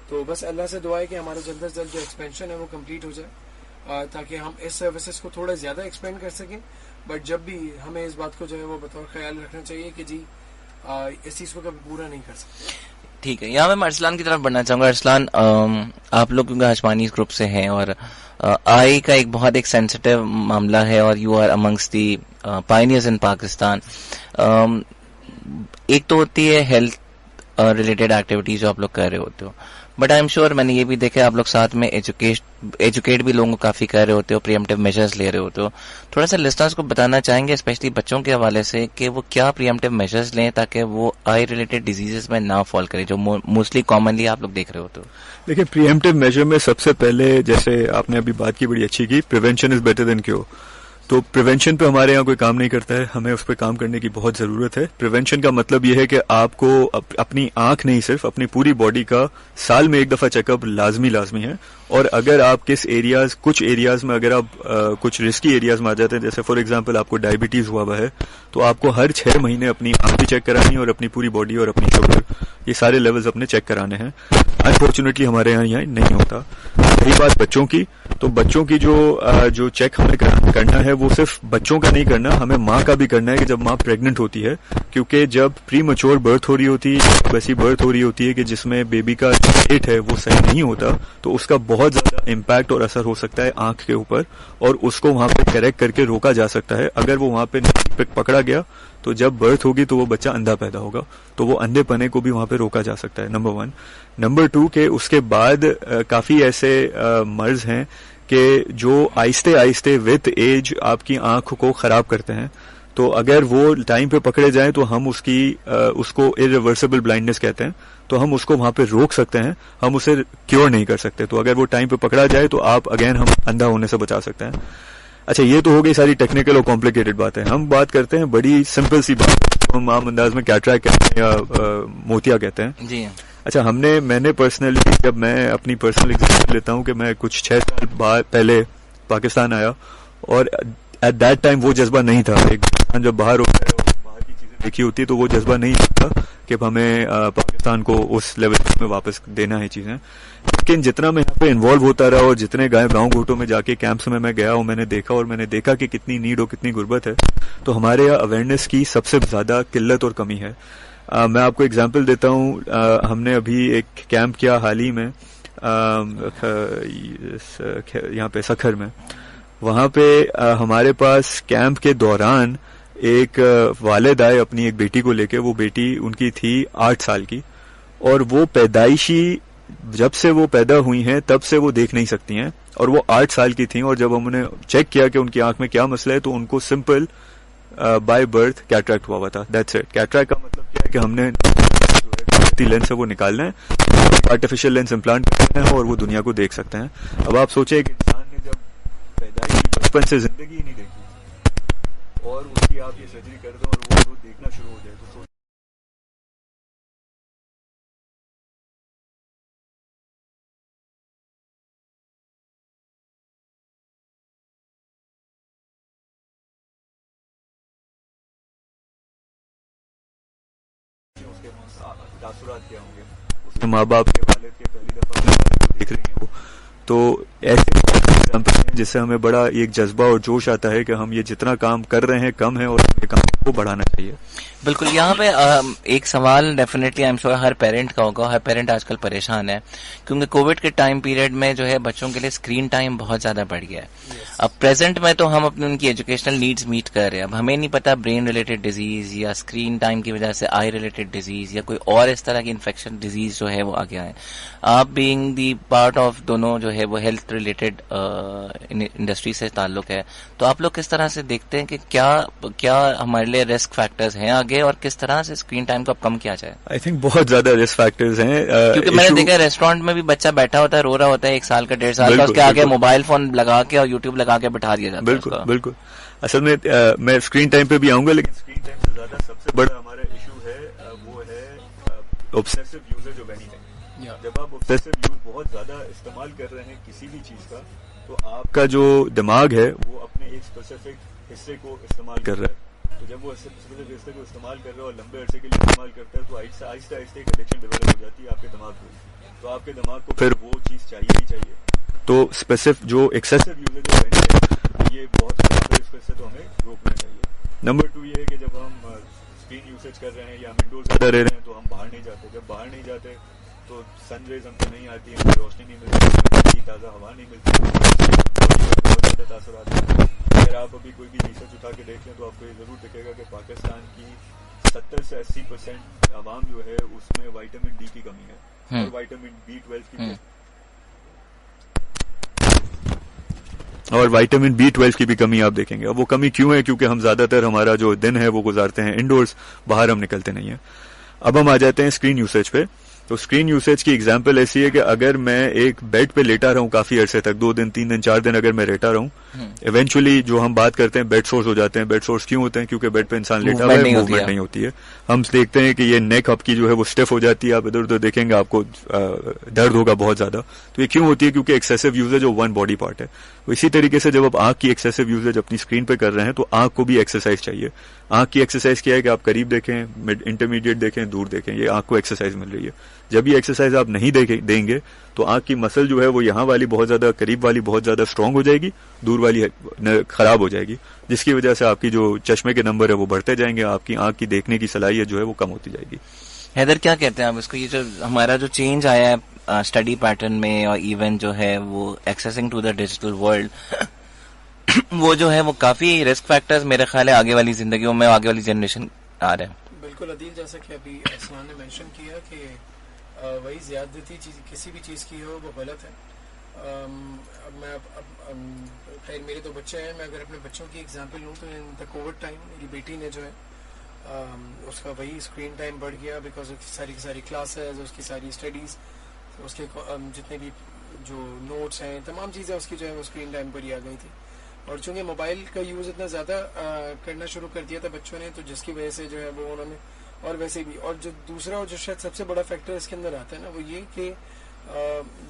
تو بس اللہ سے دعا ہے کہ ہمارا جلد از جلد جو ایکسپینشن ہے وہ کمپلیٹ ہو جائے تاکہ ہم اس سروسز کو تھوڑا زیادہ ایکسپینڈ کر سکیں. بٹ جب بھی ہمیں اس بات کو جو ہے وہ بطور خیال رکھنا چاہیے کہ جی اس چیز کو کبھی پورا نہیں کر سکتے. ٹھیک ہے, یہاں میں ارسلان کی طرف بڑھنا چاہوں گا. ارسلان, آپ لوگ کیونکہ ہاشمانی گروپ سے ہیں اور آئی کا ایک بہت ایک سینسٹیو معاملہ ہے اور you are amongst the pioneers in Pakistan. ایک تو ہوتی ہے ہیلتھ रिलेटेड एक्टिविटीज जो आप लोग कर रहे होते हो, बट आई एम श्योर मैंने ये भी देखा है आप लोग साथ में एजुकेट भी लोगों को काफी कर रहे होते हो, प्रीएम्प्टिव मेजर्स ले रहे होते हो. थोड़ा सा लिस्टर्स को बताना चाहेंगे स्पेशली बच्चों के हवाले से कि वो क्या प्रीएम्प्टिव मेजर्स लें ताकि वो आई रिलेटेड डिजीजेस में ना फॉल करें जो मोस्टली कॉमनली आप लोग देख रहे होते हो. देखिए, प्रीएम्प्टिव मेजर में सबसे पहले, जैसे आपने अभी बात की बड़ी अच्छी की, prevention is better than cure. तो प्रिवेंशन पे हमारे यहाँ कोई काम नहीं करता है, हमें उस पर काम करने की बहुत जरूरत है. प्रिवेंशन का मतलब ये है कि आपको अपनी आंख नहीं, सिर्फ अपनी पूरी बॉडी का साल में एक दफा चेकअप लाजमी है. और अगर आप कुछ एरियाज में अगर आप कुछ रिस्की एरियाज में आ जाते हैं, जैसे फॉर एग्जांपल आपको डायबिटीज हुआ है, तो आपको हर 6 महीने अपनी आंख भी चेक करानी है और अपनी पूरी बॉडी और अपनी शुगर, ये सारे लेवल्स अपने चेक कराने हैं. अनफॉर्चुनेटली हमारे यहाँ नहीं होता. रही बात बच्चों की, तो बच्चों की जो चेक हमें करना है वो सिर्फ बच्चों का नहीं करना, हमें माँ का भी करना है कि जब माँ प्रेग्नेंट होती है, क्योंकि जब प्री मैच्योर बर्थ हो रही होती है, वैसी बर्थ हो रही होती है कि जिसमें बेबी का वेट है वो सही नहीं होता, तो उसका बहुत ज्यादा इम्पैक्ट और असर हो सकता है आंख के ऊपर, और उसको वहां पे करेक्ट करके रोका जा सकता है. अगर वो वहां पे पकड़ा गया तो जब बर्थ होगी तो वो बच्चा अंधा पैदा होगा, तो वो अंधेपने को भी वहां पे रोका जा सकता है. नंबर 1. नंबर 2 के उसके बाद काफी ऐसे मर्ज हैं कि जो आहिस्ते आहिस्ते विद एज आपकी आंख को खराब करते हैं. तो अगर वो टाइम पे पकड़े जाएं तो हम उसको इरिवर्सिबल ब्लाइंडनेस कहते हैं, तो हम उसको वहां पे रोक सकते हैं, हम उसे क्योर नहीं कर सकते. तो अगर वो टाइम पे पकड़ा जाए तो आप अगेन हम अंधा होने से बचा सकते हैं. अच्छा, ये तो हो गई सारी टेक्निकल और कॉम्प्लिकेटेड बातें. हम बात करते हैं बड़ी सिंपल सी बात, तो हम आम अंदाज में कैटरैक्ट कहते हैं या मोतिया कहते हैं. जी. अच्छा, मैंने पर्सनली, जब मैं अपनी पर्सनल एग्जांपल लेता हूं कि मैं कुछ 6 साल पहले पाकिस्तान आया, और एट दैट टाइम वो जज्बा नहीं था. एक इंसान जब बाहर होता है और बाहर की चीजें देखी होती है तो वो जज्बा नहीं था कि हमें पाकिस्तान को उस लेवल में वापस देना है चीजें. लेकिन जितना मैं यहाँ पे इन्वॉल्व होता रहा और जितने गांव घोटों में जाके कैंप्स में मैं गया और मैंने देखा कि कितनी नीड और कितनी गुर्बत है, तो हमारे यहाँ अवेयरनेस की सबसे ज्यादा किल्लत और कमी है. मैं आपको एग्जांपल देता हूँ. हमने अभी एक कैंप किया हाल ही में यहाँ पे सखर में. वहां पे हमारे पास कैंप के दौरान एक वालिद आए अपनी एक बेटी को लेके. वो बेटी उनकी थी 8 साल की, और वो पैदाइशी, जब से वो पैदा हुई हैं तब से वो देख नहीं सकती हैं, और वो 8 साल की थी. और जब हमने चेक किया कि उनकी आंख में क्या मसला है, तो उनको सिंपल बाय बर्थ कैटरैक्ट हुआ था. That's it. कैटरैक्ट का मतलब क्या है कि हमने लेंस है वो निकालना है, आर्टिफिशियल लेंस इम्प्लांट करना है और वो दुनिया को देख सकते हैं. अब आप सोचे एक इंसान ने जब पैदाइश बचपन से जिंदगी ही नहीं देखी और उसकी आप ये सर्जरी कर दो और वो देखना शुरू हो जाए, तो उसके तासुरात क्या होंगे, उसके माँ बाप के वालिद के पहली दफा अपने वालिद को देख रही हैं वो. तो ऐसे एग्जाम्पल हैं जिससे हमें बड़ा एक जज्बा और जोश आता है कि हम ये जितना काम कर रहे हैं कम है और ये काम को बढ़ाना चाहिए. बिल्कुल. यहाँ पे एक सवाल definitely I am sure her parent का होगा. हर पेरेंट आजकल परेशान है क्योंकि कोविड के टाइम पीरियड में जो है बच्चों के लिए स्क्रीन टाइम बहुत ज्यादा बढ़ गया है. अब प्रेजेंट में तो हम अपनी उनकी एजुकेशनल नीड्स मीट कर रहे हैं. अब हमें नहीं पता ब्रेन रिलेटेड डिजीज या स्क्रीन टाइम की वजह से आई रिलेटेड डिजीज या कोई और इस तरह की इन्फेक्शन डिजीज जो है वो आ गया है. आप बीइंग दी पार्ट ऑफ दोनों जो है वो हेल्थ रिलेटेड इंडस्ट्री से ताल्लुक है, तो आप लोग किस तरह से देखते हैं कि क्या हमारे लिए रिस्क फैक्टर्स हैं आगे और किस तरह से स्क्रीन टाइम को अब कम किया जाए? आई थिंक बहुत ज्यादा रिस्क फैक्टर्स हैं. क्योंकि मैंने देखा रेस्टोरेंट में भी बच्चा बैठा होता है, रो रहा होता है, 1 साल का 1.5 साल का, उसके आगे मोबाइल फोन लगा के और यूट्यूब लगा के बैठा दिया जाता है. बिल्कुल. असल में मैं स्क्रीन टाइम पे भी आऊंगा, लेकिन स्क्रीन टाइम से ज्यादा सबसे बड़ा हमारा इशू है वो है ऑब्सेसिव यूजेज ऑफ एनीथिंग. जब आप ऑब्सेसिव यूज बहुत ज्यादा इस्तेमाल कर रहे हैं किसी भी चीज का, तो आपका जो दिमाग है वो अपने एक स्पेसिफिक हिस्से को इस्तेमाल कर रहा है. तो जब वो स्पेसिफिक हिस्से को इस्तेमाल कर रहा है और लंबे अरसे के लिए इस्तेमाल करता है, तो आहिस्ता आहिस्ता एक एडिक्शन डेवलप हो जाती है आपके दिमाग को. तो आपके दिमाग को फिर वो चीज चाहिए ही चाहिए. तो स्पेसिफिक जो एक्सेसिव यूजेज है ये बहुत खराब है, इसको इससे तो हमें रोकना चाहिए. नंबर 2 ये है कि जब हम स्क्रीन यूसेज कर रहे हैं या हम इंडोर ज्यादा रह रहे हैं तो हम बाहर नहीं जाते. जब बाहर नहीं जाते तो सनरेज हमको नहीं आती है, हमें रोशनी नहीं मिलती, ताज़ा हवा नहीं मिलती, बहुत ज़्यादा तासुरात हैं. अगर आप अभी कोई भी रिसर्च उठा के देख लें तो आपको ये ज़रूर दिखेगा कि पाकिस्तान की 70 से 80% आवाम जो है उसमें विटामिन डी की कमी है और विटामिन B12 की भी कमी आप देखेंगे. अब वो कमी क्यों है? क्योंकि हम ज्यादातर हमारा जो दिन है वो गुजारते हैं इंडोर्स, बाहर हम निकलते नहीं है. अब हम आ जाते हैं स्क्रीन यूसेज पे. तो स्क्रीन यूसेज की एग्जांपल ऐसी है कि अगर मैं एक बेड पे लेटा रहा हूं काफी अरसे तक, 2 दिन 3 दिन 4 दिन अगर मैं लेटा रहा हूं, इवेंचुअली जो हम बात करते हैं बेड सोर्स हो जाते हैं. बेड सोर्स क्यों होते हैं? क्योंकि बेड पे इंसान लेटा हुआ है, मूवमेंट नहीं होती है. हम देखते हैं कि ये नेक आपकी जो है वो स्टिफ हो जाती है. आप इधर उधर देखेंगे आपको दर्द होगा बहुत ज्यादा. तो ये क्यों होती है? क्योंकि excessive usages of one body part है. इसी तरीके से जब आप आंख की एक्सेसिव यूजेज अपनी स्क्रीन पे कर रहे हैं तो आंख को भी एक्सरसाइज चाहिए. आंख की एक्सरसाइज क्या है कि आप करीब देखें, इंटरमीडिएट देखें, दूर देखें, ये आंख को एक्सरसाइज मिल रही है. जब ये एक्सरसाइज आप नहीं देंगे तो आंख की मसल जो है वो यहाँ वाली बहुत ज्यादा, करीब वाली बहुत ज्यादा स्ट्रांग हो जाएगी, दूर वाली खराब हो जाएगी, जिसकी वजह से आपकी जो चश्मे के नंबर है वो बढ़ते जाएंगे, आपकी आंख की देखने की सलाहियत जो है वो कम होती जाएगी. हैदर क्या कहते हैं आप इसको, ये जो हमारा जो चेंज आया है स्टडी पैटर्न में और इवन जो है वो accessing to the digital world, वो जो है वो काफी रिस्क फैक्टर्स मेरे ख्याल है आगे वाली जिंदगी में, आगे वाली जनरेशन आ रहे हैं. बिल्कुल अदील, जैसा कि अभी असमान ने मेंशन किया कि वही ज्यादती चीज किसी भी चीज की हो वो गलत है. खैर मेरे 2 बच्चे हैं, मैं अगर अपने बच्चों की एग्जांपल लूँ तो इन द कोविड टाइम मेरी बेटी ने जो है उसका वही स्क्रीन टाइम बढ़ गया बिकॉज उसकी सारी क्लासेस, उसकी सारी स्टडीज, उसके जितने भी जो नोट्स हैं, तमाम चीज़ें उसकी जो है वो स्क्रीन टाइम पर ही आ गई थी. और चूंकि मोबाइल का यूज़ इतना ज़्यादा करना शुरू कर दिया था बच्चों ने, तो जिसकी वजह से जो है वो उन्होंने, और वैसे भी, और जो दूसरा और जो शायद सबसे बड़ा फैक्टर इसके अंदर आता है ना, वो ये कि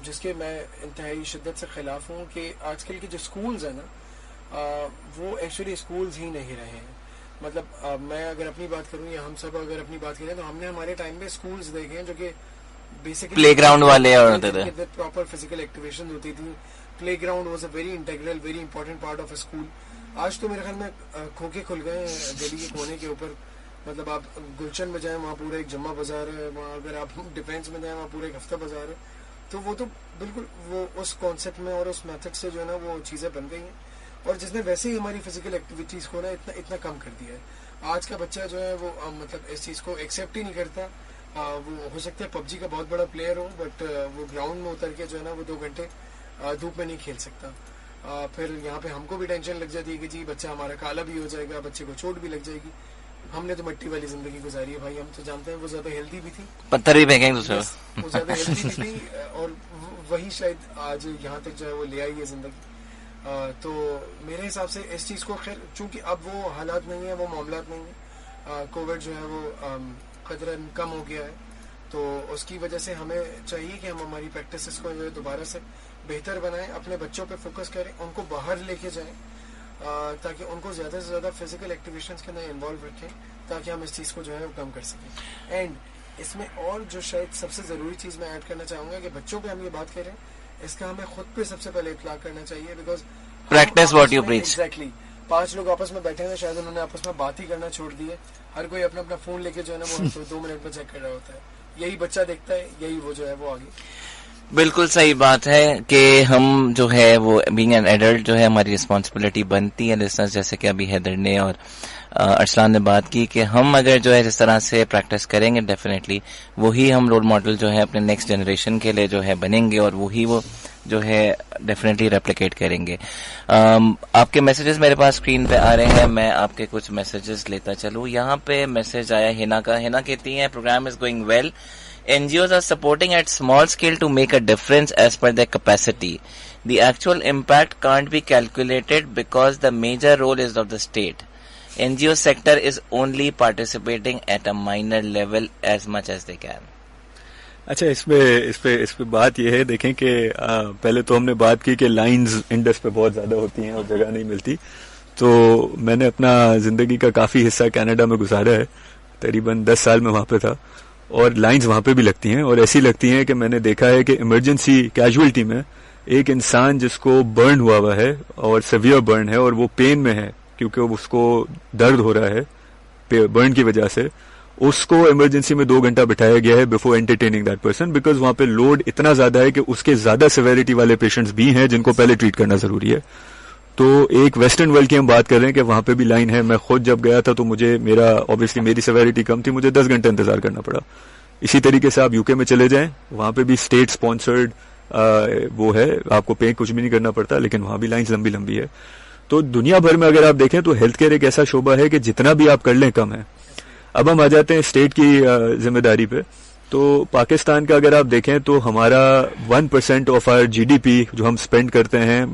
जिसके मैं इंतहाई शिद्दत से खिलाफ हूँ कि आजकल के जो स्कूल्स हैं ना, वो एक्चुअली स्कूल्स ही नहीं रहे हैं. मतलब मैं अगर अपनी बात करूँ या हम सब अगर अपनी बात करें तो हमने हमारे टाइम में स्कूल्स देखे हैं जो कि बेसिकली प्लेग्राउंड वाले होते थे, प्रॉपर फिजिकल एक्टिविटीज होती थी. Playground was a very integral, very important part of a school. आज तो मेरे ख्याल में खोखे खुल गए हैं दिल्ली के कोने के ऊपर. मतलब आप गुलशन में जाएं, वहाँ पूरा एक जम्मा बाजार है, वहाँ अगर आप डिफेंस में जाएं वहाँ पूरा एक हफ्ता बाजार है. तो वो तो बिल्कुल वो उस कॉन्सेप्ट में और उस मेथड से जो है ना वो चीज़ें बन गई हैं, और जिसने वैसे ही हमारी फिजिकल एक्टिविटीज़ को ना इतना कम कर दिया है. आज का बच्चा जो है वो मतलब इस चीज़ को एक्सेप्ट ही नहीं करता. वो हो सकता है पबजी का बहुत बड़ा प्लेयर हो, बट वो ग्राउंड में उतर के जो है ना वो 2 घंटे धूप में नहीं खेल सकता. फिर यहाँ पे हमको भी टेंशन लग जाती है कि जी बच्चा हमारा काला भी हो जाएगा, बच्चे को चोट भी लग जाएगी. हमने तो मिट्टी वाली जिंदगी गुजारी है भाई, हम तो जानते हैं वो ज्यादा हेल्दी भी थी, पत्थर भी फेंकेंगे दूसरे वो ज्यादा हेल्दी भी थी, और वही शायद आज यहाँ तक जो है वो ले आई है जिंदगी. तो मेरे हिसाब से इस चीज़ को, खैर चूंकि अब वो हालात नहीं है, वो मामलात नहीं है, कोविड जो है वो कदरन कम हो गया है, तो उसकी वजह से हमें चाहिए कि हम हमारी प्रैक्टिसेस को जो है दोबारा से बेहतर बनाएं, अपने बच्चों पे फोकस करें, उनको बाहर लेके जाएं, ताकि उनको ज़्यादा से ज़्यादा फिजिकल एक्टिविटीज़ के अंदर इन्वॉल्व रखें, ताकि हम इस चीज़ को जो है वो कम कर सकें. एंड इसमें और जो शायद सबसे ज़रूरी चीज़ मैं ऐड करना चाहूँगा कि बच्चों पे हम ये बात करें, इसका हमें खुद पे सबसे पहले इतलाक करना चाहिए, because practice what you preach. Exactly. 5 लोग आपस में बैठे हैं, शायद उन्होंने आपस में बात ही करना छोड़ दी है, हर कोई अपना अपना फोन लेके जो है ना वो 2 मिनट में चेक कर रहा होता है. यही बच्चा देखता है, यही वो जो है वो आगे. बिल्कुल सही बात है कि हम जो है वो बीइंग एन एडल्ट जो है हमारी रिस्पॉन्सिबिलिटी बनती है. लिसनर्स, जैसे कि अभी हैदर ने और अरसलान ने बात की कि हम अगर जो है जिस तरह से प्रैक्टिस करेंगे, डेफिनेटली वही हम रोल मॉडल जो है अपने नेक्स्ट जनरेशन के लिए जो है बनेंगे, और वही वो जो है डेफिनेटली रेप्लिकेट करेंगे. आपके मैसेजेस मेरे पास स्क्रीन पे आ रहे हैं, मैं आपके कुछ मैसेजेस लेता चलूं. यहाँ पे मैसेज आया हिना का. हिना कहती है program is going well. NGOs are supporting at small scale to make a difference as per their capacity. The actual impact can't be calculated because the major role is of the state. NGO sector is only participating at a minor level as much as they can. अच्छा, इस पे बात यह है, देखें कि पहले तो हमने बात की कि लाइंस इंडस पे बहुत ज्यादा होती हैं और जगह नहीं मिलती. तो मैंने अपना जिंदगी का काफी हिस्सा कनाडा में गुजारा है, तकरीबन 10 साल में वहां पे था, और लाइंस वहां पे भी लगती हैं, और ऐसी लगती हैं कि मैंने देखा है कि इमरजेंसी कैजुअलिटी में एक इंसान जिसको बर्न हुआ है और सीवियर बर्न है और वो पेन में है क्योंकि उसको दर्द हो रहा है बर्न की वजह से, उसको इमरजेंसी में 2 घंटा बिठाया गया है before entertaining that person, because वहां पे लोड इतना ज्यादा है कि उसके ज्यादा सिवियरिटी वाले पेशेंट्स भी हैं जिनको पहले ट्रीट करना जरूरी है. تو ایک ویسٹرن ورلڈ کی ہم بات کر رہے ہیں کہ وہاں پہ بھی لائن ہے. میں خود جب گیا تھا تو مجھے obviously میری سیویرٹی کم تھی, مجھے 10 گھنٹے انتظار کرنا پڑا. اسی طریقے سے آپ UK میں چلے جائیں, وہاں پہ بھی اسٹیٹ اسپانسرڈ وہ ہے, آپ کو پے کچھ بھی نہیں کرنا پڑتا, لیکن وہاں بھی لائنز لمبی لمبی ہے. تو دنیا بھر میں اگر آپ دیکھیں تو ہیلتھ کیئر ایک ایسا شعبہ ہے کہ جتنا بھی آپ کر لیں کم ہے. اب ہم آ جاتے ہیں اسٹیٹ کی ذمہ داری پہ. تو پاکستان کا اگر آپ دیکھیں تو ہمارا 1% آف آر GDP جو ہم اسپینڈ کرتے ہیں,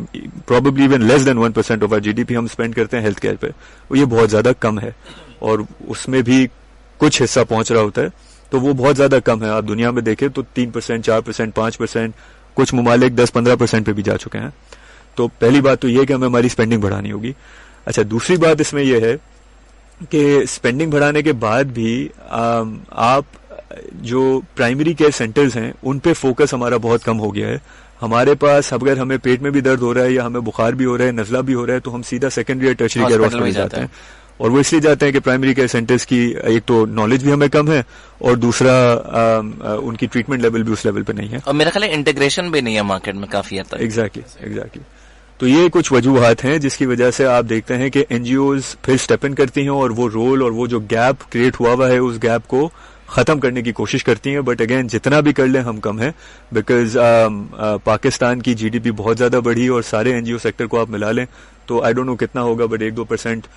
probably even less than 1% of our GDP ہم اسپینڈ کرتے ہیں ہیلتھ کیئر پہ, وہ یہ بہت زیادہ کم ہے. اور اس میں بھی کچھ حصہ پہنچ رہا ہوتا ہے, تو وہ بہت زیادہ کم ہے. آپ دنیا میں دیکھیں تو 3%, 4%, 5%, کچھ ممالک 10-15% پہ بھی جا چکے ہیں. تو پہلی بات تو یہ کہ ہمیں ہماری اسپینڈنگ بڑھانی ہوگی. اچھا, دوسری بات اس میں یہ ہے کہ اسپینڈنگ بڑھانے کے بعد بھی آپ جو پرائمری کیئر سینٹرز ہیں ان پہ فوکس ہمارا بہت کم ہو گیا ہے. ہمارے پاس اگر ہمیں پیٹ میں بھی درد ہو رہا ہے یا ہمیں بخار بھی ہو رہا ہے, نزلہ بھی ہو رہا ہے, تو ہم سیدھا سیکنڈری یا ٹرشری کیئر ہاسپٹل جاتے ہیں. اور وہ اس لیے جاتے ہیں کہ پرائمری کیئر سینٹرز کی ایک تو نالج بھی ہمیں کم ہے, اور دوسرا ان کی ٹریٹمنٹ لیول بھی اس لیول پہ نہیں ہے, اور میرا خیال ہے انٹیگریشن بھی نہیں ہے مارکیٹ میں کافی حد تک. ایگزیکٹلی. تو یہ کچھ وجوہات ہیں جس کی وجہ سے آپ دیکھتے ہیں کہ NGOs پھر اسٹیپ ان کرتی ہیں اور وہ رول اور وہ جو گیپ کریٹ ہوا ہے اس گیپ کو ختم کرنے کی کوشش کرتی ہیں. بٹ اگین جتنا بھی کر لیں ہم کم ہیں, بیکاز پاکستان کی GDP بہت زیادہ بڑھی, اور سارے NGO سیکٹر کو آپ ملا لیں تو آئی ڈونٹ نو کتنا ہوگا, بٹ 1-2%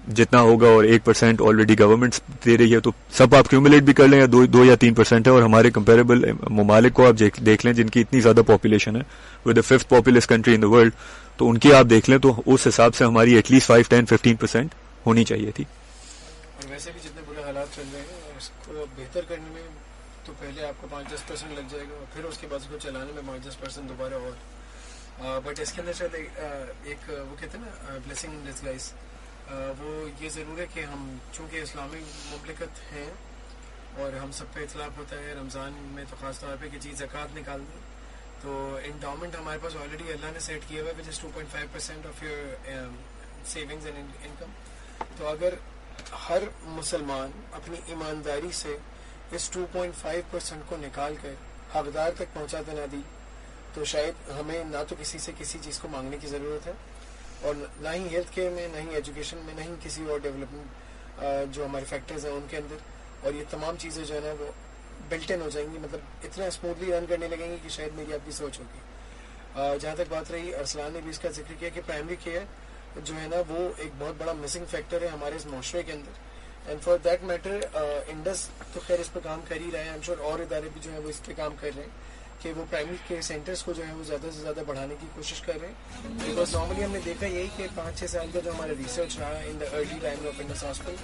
جتنا ہوگا, اور 1% آلریڈی گورنمنٹ دے رہی ہے. تو سب آپ کیومولیٹ بھی کر لیں یا 2 یا 3% ہے. اور ہمارے کمپیریبل ممالک کو آپ دیکھ لیں جن کی اتنی زیادہ پاپولیشن ہے, with the 5th populous country in the world, تو ان کی آپ دیکھ لیں تو اس حساب سے ہماری ایٹ لیسٹ 5-10-15% ہونی چاہیے تھی. اور ویسے بھی جتنے برے حالات چل رہے ہیں اس کو بہتر کرنے میں تو پہلے آپ کو 5-10% لگ جائے گا, اور پھر اس کے بعد اس کو چلانے میں 5-10% دوبارہ اور. بٹ اس کے اندر شاید ایک وہ کہتے ہیں نا بلیسنگ ان ڈسگائز, وہ یہ ضرور ہے کہ ہم چونکہ اسلامی مملکت ہیں اور ہم سب پہ اطلاق ہوتا ہے رمضان میں تو خاص طور پہ کہ چیز زکوٰۃ نکال دیں, تو انڈاؤمنٹ ہمارے پاس آلریڈی اللہ نے سیٹ کیا ہوا ہے, وچ از 2.5% of your savings and income. تو اگر ہر مسلمان اپنی ایمانداری سے اس 2.5% کو نکال کر حقدار تک پہنچا دینا دی, تو شاید ہمیں نہ تو کسی سے کسی چیز کو مانگنے کی ضرورت ہے, اور نہ ہی ہیلتھ کیئر میں, نہ ہی ایجوکیشن میں, نہ ہی کسی اور ڈیولپمنٹ جو ہمارے فیکٹرز ہیں ان کے اندر. اور یہ تمام چیزیں جو ہے نا وہ بلٹ ان ہو جائیں گی, مطلب اتنا اسموتھلی رن کرنے لگیں گی کہ شاید میری آپ کی سوچ ہوگی. جہاں تک بات رہی, ارسلان نے بھی اس کا ذکر کیا کہ پرائمری کیئر جو ہے نا وہ ایک بہت بڑا مسنگ فیکٹر ہے ہمارے اس معاشرے کے اندر. And for that matter Indus تو خیر اس پہ کام کر ہی رہا ہے, آئی ایم شیور اور ادارے بھی جو ہیں وہ اس پہ کام کر رہے ہیں کہ وہ پرائمری کیئر سینٹرز کو جو ہے وہ زیادہ سے زیادہ بڑھانے کی کوشش کر رہے ہیں. بیکاز نارملی ہم نے دیکھا یہی کہ 5-6 سال کا جو ہمارا ریسرچ رہا in the early time of Indus hospital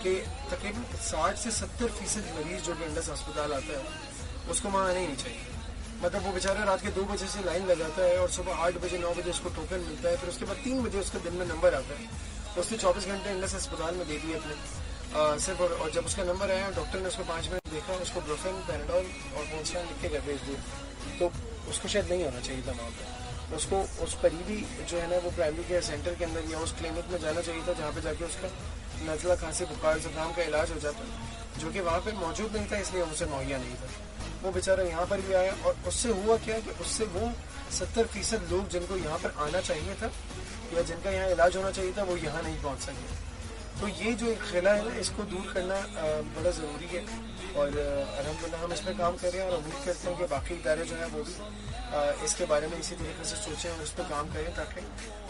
کہ تقریباً 60 سے 70% مریض جو کہ انڈس ہسپتال آتا ہے اس کو وہاں آنا ہی نہیں چاہیے. مطلب وہ بیچارہ رات کے 2 بجے سے لائن لگاتا ہے اور صبح 8 بجے 9 بجے اس کو ٹوکن ملتا ہے, پھر اس کے بعد 3 بجے اس کا دن میں نمبر آتا ہے. اس نے 24 گھنٹے انڈس ہسپتال میں دے دیے اپنے صرف, اور جب اس کا نمبر آیا ڈاکٹر نے اس کو 5 منٹ دیکھا, اس کو بروفین, پیناڈول اور پونسٹان لکھ کے بھیج دیا. تو اس کو شاید نہیں ہونا چاہیے تھا وہاں پہ, اس کو اس قریبی جو ہے نا وہ پرائمری کیئر سینٹر کے اندر یا اس کلینک میں جانا چاہیے تھا جہاں پہ جا کے اس کا نزلہ, کھانسی, بخار, زکام کا علاج ہو جاتا, جو کہ وہاں پہ موجود نہیں تھا, اس لیے اسے مہیا نہیں تھا. وہ بیچارہ یہاں پر بھی آیا, اور اس سے ہوا کیا کہ اس سے وہ 70% لوگ جن کو یہاں پر آنا چاہیے تھا یا جن کا یہاں علاج ہونا چاہیے تھا وہ یہاں نہیں پہنچ سکے. تو یہ جو ایک خلا ہے نا اس کو دور کرنا بڑا ضروری ہے, اور الحمدللہ ہم اس پہ کام کر رہے ہیں, اور امید کرتے ہیں کہ باقی ادارے جو ہیں وہ بھی اس کے بارے میں اسی طریقے سے سوچیں اور اس پہ کام کریں تاکہ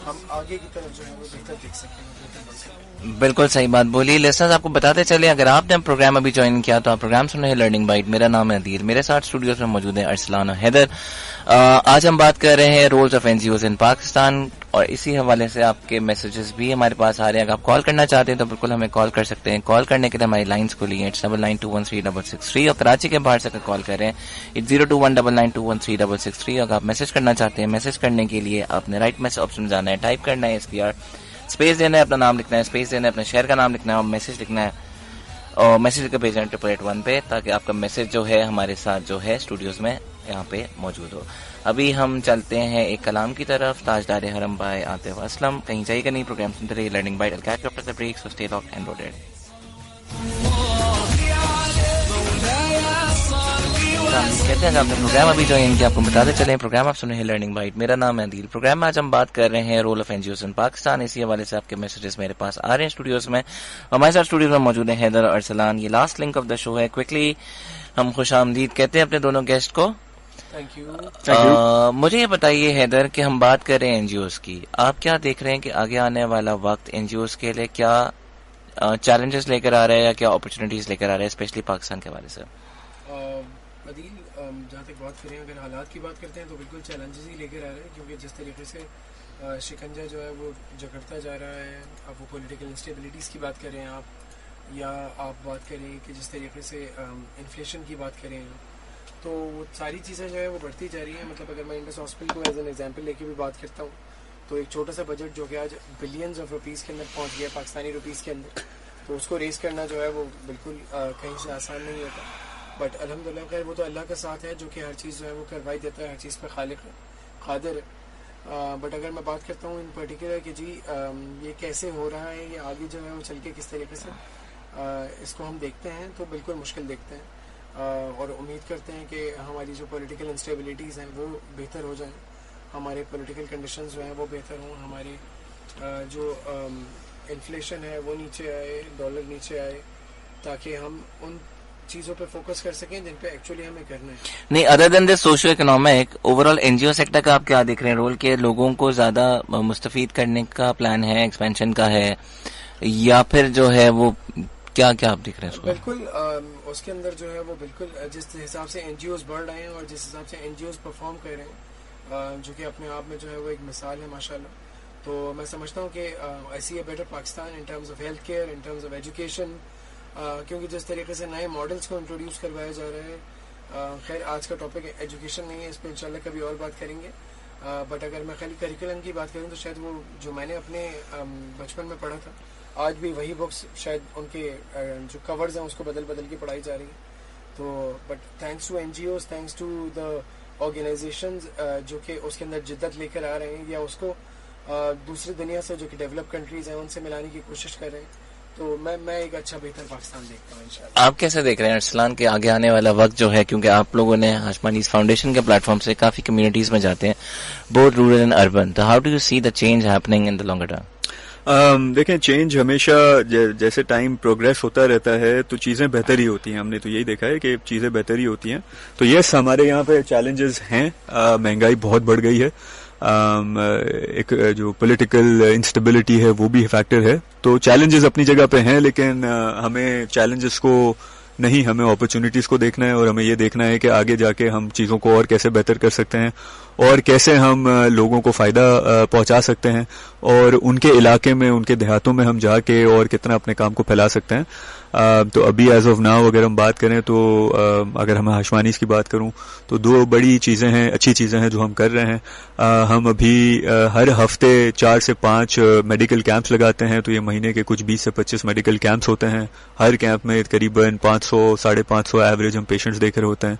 ہم آگے کی طرف جو ہے وہ بہتر دیکھ سکیں, بہتر بڑھ سکیں. بالکل صحیح بات بولی. لسنرز آپ کو بتاتے چلیں, اگر آپ نے پروگرام ابھی جوائن کیا تو آپ پروگرام سن رہے ہیں لرننگ بائٹ. میرا نام ہے ادیر, میرے ساتھ اسٹوڈیوز میں موجود ہیں ارسلان اور حیدر. آج ہم بات کر رہے ہیں رولز آف NGOs ان پاکستان, اور اسی حوالے سے آپ کے میسیجز بھی ہمارے پاس آ رہے ہیں. اگر آپ کال کرنا چاہتے ہیں تو بالکل ہمیں کال کر سکتے ہیں. کال کرنے کے لیے ہماری لائنز کھلی ہیں 99213663, اور کراچی کے باہر سے اگر کال کر رہے ہیں 02199213663. اگر آپ میسج کرنا چاہتے ہیں, میسج کرنے کے لیے آپ نے رائٹ میسج آپشن جانا ہے, ٹائپ کرنا ہے SPR, اسپیس دینا ہے, اپنا نام لکھنا ہے, اسپیس دینا ہے, اپنے شہر کا نام لکھنا ہے, اور میسج لکھنا ہے, اور میسج کا بھیجنا ہے 888 پہ, تاکہ آپ کا میسج جو ہے ہمارے ساتھ جو ہے اسٹوڈیوز میں یہاں پہ موجود ہو. ابھی ہم چلتے ہیں ایک کلام کی طرف. تاجدار حرم بھائی عاطف اسلم, کہیں جائیے گا نہیں, پروگرام سنتے رہیے learning byte. I'll catch you after the break, so stay locked and loaded. कहते हैं आपने प्रोग्राम अभी ज्वाइन किया, आपको बताते चले प्रोग्राम आप सुने हैं लर्निंग बाइट। मेरा नाम है अदील। प्रोग्राम में आज हम बात कर रहे हैं role of NGOs in Pakistan. इसी हवाले से आपके मैसेजेस मेरे पास आ रहे हैं स्टूडियोज में। हमारे साथ स्टूडियो में मौजूद है हैदर और अरसलान। ये last link of the show है। क्विकली हम खुश आमदीद कहते हैं अपने दोनों गेस्ट को। Thank you. मुझे ये बताइए हैदर कि हम बात कर रहे हैं एनजीओज की, आप क्या देख रहे हैं कि आगे आने वाला वक्त एनजीओज के लिए क्या चैलेंजेस लेकर आ रहे हैं या क्या अपॉर्चुनिटीज लेकर आ रहे हैं, स्पेशली पाकिस्तान के हवाले से? अदील, जहाँ तक बात करें, अगर हालात की बात करते हैं तो बिल्कुल चैलेंजेस ही लेकर आ रहे हैं, क्योंकि जिस तरीके से शिकंजा जो है वो जकड़ता जा रहा है। अब वो पॉलिटिकल इंस्टेबिलिटीज़ की बात करें आप, या आप बात करें कि जिस तरीके से इन्फ्लेशन की बात करें, तो वो सारी चीज़ें जो है वो बढ़ती जा रही हैं। मतलब अगर मैं इंडस हॉस्पिटल को एज एन एग्जांपल लेके भी बात करता हूँ, तो एक छोटा सा बजट जो कि आज बिलियंस ऑफ रुपीज़ के अंदर पहुँच गया, पाकिस्तानी रुपीज़ के अंदर, तो उसको रेस करना जो है वो बिल्कुल कहीं से आसान नहीं होता। बट अल्हम्दुलिल्लाह खैर वो तो अल्लाह का साथ है, जो कि हर चीज़ जो है वो करवाई देता है, हर चीज़ पे खालिक है, कादिर है। बट अगर मैं बात करता हूँ इन पर्टिकुलर कि जी ये कैसे हो रहा है, ये आगे जो है वो चल के किस तरीके से इसको हम देखते हैं, तो बिल्कुल मुश्किल देखते हैं। और उम्मीद करते हैं कि हमारी जो पॉलिटिकल इंस्टेबिलिटीज़ हैं वो बेहतर हो जाएं, हमारे पॉलिटिकल कंडीशंस जो हैं वो बेहतर हों, हमारे जो इन्फ्लेशन है वो नीचे आए, डॉलर नीचे आए, ताकि हम उन चीज़ों पे फोकस कर सकें जिन पे एक्चुअली हमें करना है। नहीं, other than this socio economic, overall NGO sector का आप क्या देख रहे हैं रोल? के लोगों को ज्यादा मुस्तफीद करने का प्लान है, एक्सपेंशन का है, या फिर जो है वो क्या क्या आप देख रहे हैं उसको? बिल्कुल उसके अंदर जो है वो बिल्कुल जिस हिसाब से एनजीओज बढ़ रहे हैं और जिस हिसाब से एनजीओज परफॉर्म कर रहे हैं, जो कि अपने आप में जो है वो एक मिसाल है माशाल्लाह। तो मैं समझता हूँ कि I see a better Pakistan in terms of health care, in terms of education, क्योंकि जिस तरीके से नए मॉडल्स को इंट्रोड्यूस करवाया जा रहा है। खैर आज का टॉपिक एजुकेशन नहीं है, इस पर इंशाल्लाह कभी और बात करेंगे। बट अगर मैं खाली करिकुलम की बात करूँ तो शायद वो जो मैंने अपने बचपन में पढ़ा था, आज भी वही बुक्स शायद उनके जो कवर्स हैं उसको बदल बदल के पढ़ाई जा रही है। तो but thanks to NGOs, thanks to the organisations जो कि उसके अंदर जिद्दत लेकर आ रहे हैं, या उसको दूसरी दुनिया से जो कि डेवलप कंट्रीज हैं उनसे मिलाने की कोशिश कर रहे हैं। तो मैं एक अच्छा बेहतर पाकिस्तान देखता हूँ इंशाल्लाह। आप कैसे देख रहे हैं अरसलान के आगे आने वाला वक्त जो है, क्योंकि आप लोगों ने हाशमानीज फाउंडेशन के प्लेटफॉर्म से काफी कम्युनिटीज में जाते हैं, बोथ रूरल एंड अर्बन, तो how do you see the change happening in the longer term? देखें, चेंज हमेशा जैसे टाइम प्रोग्रेस होता रहता है तो चीज़ें बेहतर ही होती हैं। हमने तो यही देखा है कि चीज़ें बेहतर ही होती हैं। तो यस, हमारे यहाँ पे चैलेंजेस हैं। महंगाई बहुत बढ़ गई है, एक जो पॉलिटिकल इंस्टेबिलिटी है वो भी फैक्टर है। तो चैलेंजेस अपनी जगह पे हैं, लेकिन हमें चैलेंजेस को नहीं, हमें अपॉर्चुनिटीज को देखना है और हमें ये देखना है कि आगे जाके हम चीज़ों को और कैसे बेहतर कर सकते हैं और कैसे हम लोगों को फायदा पहुंचा सकते हैं, और उनके इलाके में, उनके देहातों में हम जाके और कितना अपने काम को फैला सकते हैं। तो अभी एज ऑफ नाउ अगर हम बात करें तो अगर हम हाशमानीज की बात करूं तो दो बड़ी चीज़ें हैं, अच्छी चीज़ें हैं जो हम कर रहे हैं। हम अभी हर हफ्ते 4 से 5 मेडिकल कैंप्स लगाते हैं। तो ये महीने के कुछ 20 से 25 मेडिकल कैंप्स होते हैं। हर कैंप में करीबन 500, 550 एवरेज हम पेशेंट्स देख रहे होते हैं।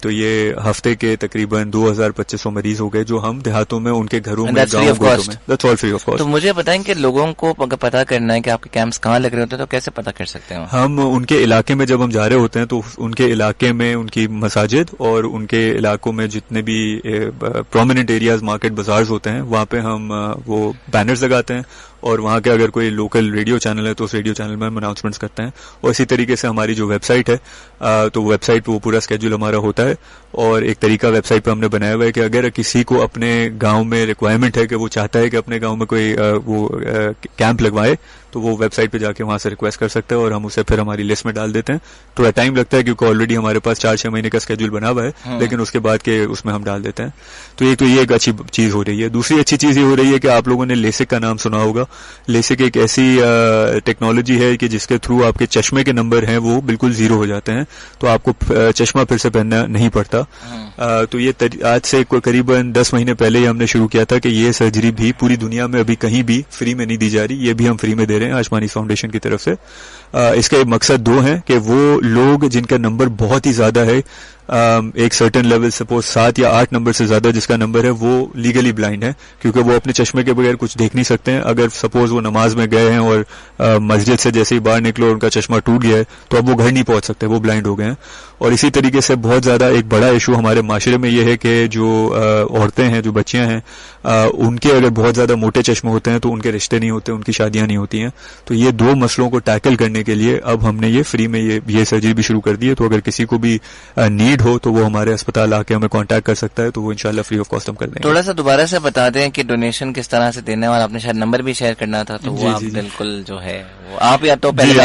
तो ये हफ्ते के तकरीबन 2,500 मरीज हो गए जो हम देहातों में, उनके घरों में, गाँव में, that's all free of cost. तो मुझे बताएं कि लोगों को अगर पता करना है कि आपके कैंप्स कहाँ लग रहे होते हैं तो कैसे पता कर सकते हैं? हम उनके इलाके में जब हम जा रहे होते हैं तो उनके इलाके में उनकी मसाजिद और उनके इलाकों में जितने भी प्रोमिनेंट एरियाज, मार्केट, बाजार्स होते हैं, वहाँ पे हम वो बैनर्स लगाते हैं, और वहाँ के अगर कोई लोकल रेडियो चैनल है तो उस रेडियो चैनल में हम अनाउंसमेंट्स करते हैं। और इसी तरीके से हमारी जो वेबसाइट है, तो वेबसाइट पे वो पूरा स्केड्यूल हमारा होता है, और एक तरीका वेबसाइट पे हमने बनाया हुआ है कि अगर किसी को अपने गांव में रिक्वायरमेंट है कि वो चाहता है कि अपने गांव में कोई कैंप लगवाए, तो वो वेबसाइट पे जाके वहां से रिक्वेस्ट कर सकते हैं और हम उसे फिर हमारी लिस्ट में डाल देते हैं। थोड़ा टाइम लगता है क्योंकि ऑलरेडी हमारे पास 4-6 महीने का स्केड्यूल बना हुआ है, लेकिन उसके बाद के उसमें हम डाल देते हैं। तो ये एक अच्छी चीज हो रही है। दूसरी अच्छी चीज ये हो रही है कि आप लोगों ने लेसिक का नाम सुना होगा। लेसिक एक ऐसी टेक्नोलॉजी है कि जिसके थ्रू आपके चश्मे के नंबर हैं वो बिल्कुल 0 हो जाते हैं, तो आपको चश्मा फिर से पहनना नहीं पड़ता। तो ये आज से करीबन 10 महीने पहले ही हमने शुरू किया था कि ये सर्जरी भी पूरी दुनिया में अभी कहीं भी फ्री में नहीं दी जा रही, ये भी हम फ्री में दे रहे हैं हाशमानीज फाउंडेशन की तरफ से। اس کا مقصد دو ہیں کہ وہ لوگ جن کا نمبر بہت ہی زیادہ ہے, ایک سرٹن لیول سپوز 7 یا 8 نمبر سے زیادہ جس کا نمبر ہے, وہ لیگلی بلائنڈ ہے کیونکہ وہ اپنے چشمے کے بغیر کچھ دیکھ نہیں سکتے ہیں. اگر سپوز وہ نماز میں گئے ہیں اور مسجد سے جیسے ہی باہر نکلو اور ان کا چشمہ ٹوٹ گیا ہے تو اب وہ گھر نہیں پہنچ سکتے, وہ بلائنڈ ہو گئے ہیں. اور اسی طریقے سے بہت زیادہ ایک بڑا ایشو ہمارے معاشرے میں یہ ہے کہ جو عورتیں ہیں, جو بچیاں ہیں, ان کے اگر بہت زیادہ موٹے چشمے ہوتے ہیں تو ان کے رشتے نہیں ہوتے, ان کی شادیاں نہیں ہوتی ہیں. تو یہ دو مسئلوں کو ٹیکل کرنے کے لیے اب ہم نے یہ فری میں یہ سرجری بھی شروع کر دی ہے. تو اگر کسی کو بھی نیڈ ہو تو وہ ہمارے اسپتال آ کے ہمیں کانٹیکٹ کر سکتا ہے, تو وہ انشاءاللہ فری آف کاسٹ ہم کر دیں گے. تھوڑا سا دوبارہ سے بتا دیں کہ ڈونیشن کس طرح سے دینے والا, آپ نے شاید نمبر بھی شیئر کرنا تھا تو وہ آپ بالکل جو ہے وہ آپ یا تو پہلے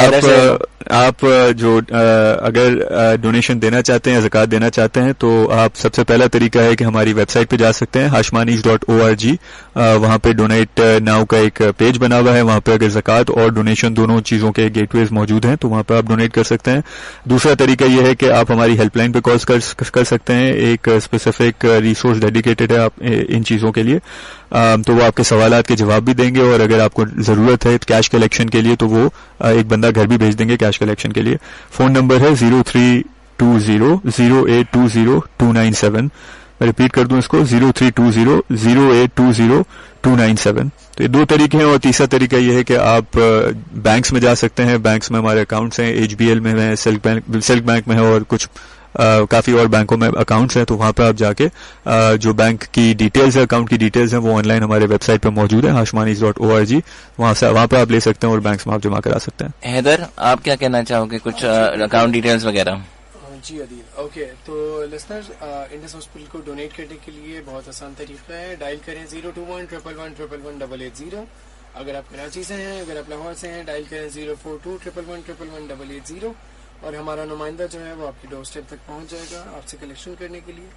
آپ جو اگر ڈونیشن دینا چاہتے ہیں, زکوٰۃ دینا چاہتے ہیں, تو آپ سب سے پہلا طریقہ ہے کہ ہماری ویب سائٹ پہ جا سکتے ہیں hashmanis.org. وہاں پہ ڈونیٹ ناؤ کا ایک پیج بنا ہوا ہے, وہاں پہ اگر زکوٰۃ اور ڈونیشن دونوں چیزوں کے گیٹ ویز موجود ہیں تو وہاں پہ آپ ڈونیٹ کر سکتے ہیں. دوسرا طریقہ یہ ہے کہ آپ ہماری ہیلپ لائن پہ کال کر سکتے ہیں, ایک اسپیسیفک ریسورس ڈیڈیکیٹڈ ہے آپ ان چیزوں کے لیے, تو وہ آپ کے سوالات کے جواب بھی دیں گے, اور اگر آپ کو ضرورت ہے کیش کلیکشن کے لیے تو وہ ایک بندہ گھر بھی بھیج دیں گے کیش کلیکشن کے لیے. فون نمبر ہے 0320082029 میں ریپیٹ کر دوں اس کو 0320082029. تو یہ دو طریقے ہیں. اور تیسرا طریقہ یہ ہے کہ آپ بینکس میں جا سکتے ہیں, بینکس میں ہمارے اکاؤنٹس ہیں, HBL میں ہیں, سلک بینک میں ہے, اور کچھ کافی اور بینکوں میں اکاؤنٹس ہیں. تو وہاں پہ آپ جا کے جو بینک کی ڈیٹیلز ہے, اکاؤنٹ کی ڈیٹیلز ہیں, وہ آن لائن ہمارے ویب سائٹ پہ موجود ہے hashmanis.org. وہاں پہ آپ لے سکتے ہیں اور بینکس میں آپ جمع کرا سکتے ہیں. حیدر, آپ کیا کہنا چاہو گے, کچھ اکاؤنٹ ڈیٹیلز وغیرہ؟ جی عدیل, اوکے. تو لسنرز, انڈس ہاسپٹل کو ڈونیٹ کرنے کے لیے بہت آسان طریقہ ہے. ڈائل کریں 021111180. اگر آپ کراچی سے ہیں, اگر آپ لاہور سے ہیں, ڈائل کریں 04211111180. اور ہمارا نمائندہ جو ہے وہ آپ کی ڈور اسٹیپ تک پہنچ جائے گا آپ سے کلیکشن کرنے کے لیے.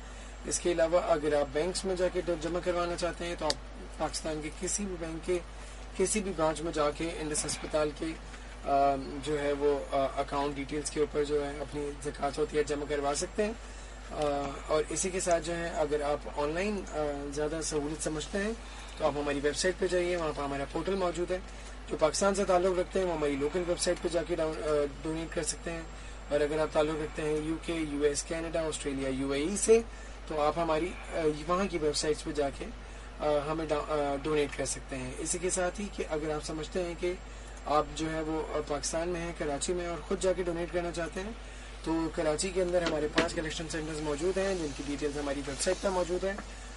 اس کے علاوہ اگر آپ بینکس میں جا کے جمع کروانا چاہتے ہیں تو آپ پاکستان کے کسی بھی بینک کے کسی بھی برانچ میں جا کے انڈس ہسپتال کے جو ہے وہ اکاؤنٹ ڈیٹیلز کے اوپر جو ہے اپنی زکوٰۃ ہوتی ہے جمع کروا سکتے ہیں. اور اسی کے ساتھ جو ہے اگر آپ آن لائن زیادہ سہولت سمجھتے ہیں تو آپ ہماری ویب سائٹ پہ جائیے, وہاں پہ ہمارا پورٹل موجود ہے. جو پاکستان سے تعلق رکھتے ہیں وہ ہماری لوکل ویب سائٹ پہ جا کے ڈونیٹ کر سکتے ہیں. اور اگر آپ تعلق رکھتے ہیں UK, US, Canada, Australia, UAE سے, تو آپ ہماری وہاں کی ویب سائٹس پہ جا کے ہمیں ڈونیٹ کر سکتے ہیں. اسی کے ساتھ ہی کہ اگر آپ سمجھتے ہیں کہ آپ جو ہے وہ پاکستان میں ہیں, کراچی میں, اور خود جا کے ڈونیٹ کرنا چاہتے ہیں, تو کراچی کے اندر ہمارے 5 کلیکشن سینٹرز موجود ہیں جن کی ڈیٹیلز ہماری ویب سائٹ پہ موجود ہیں.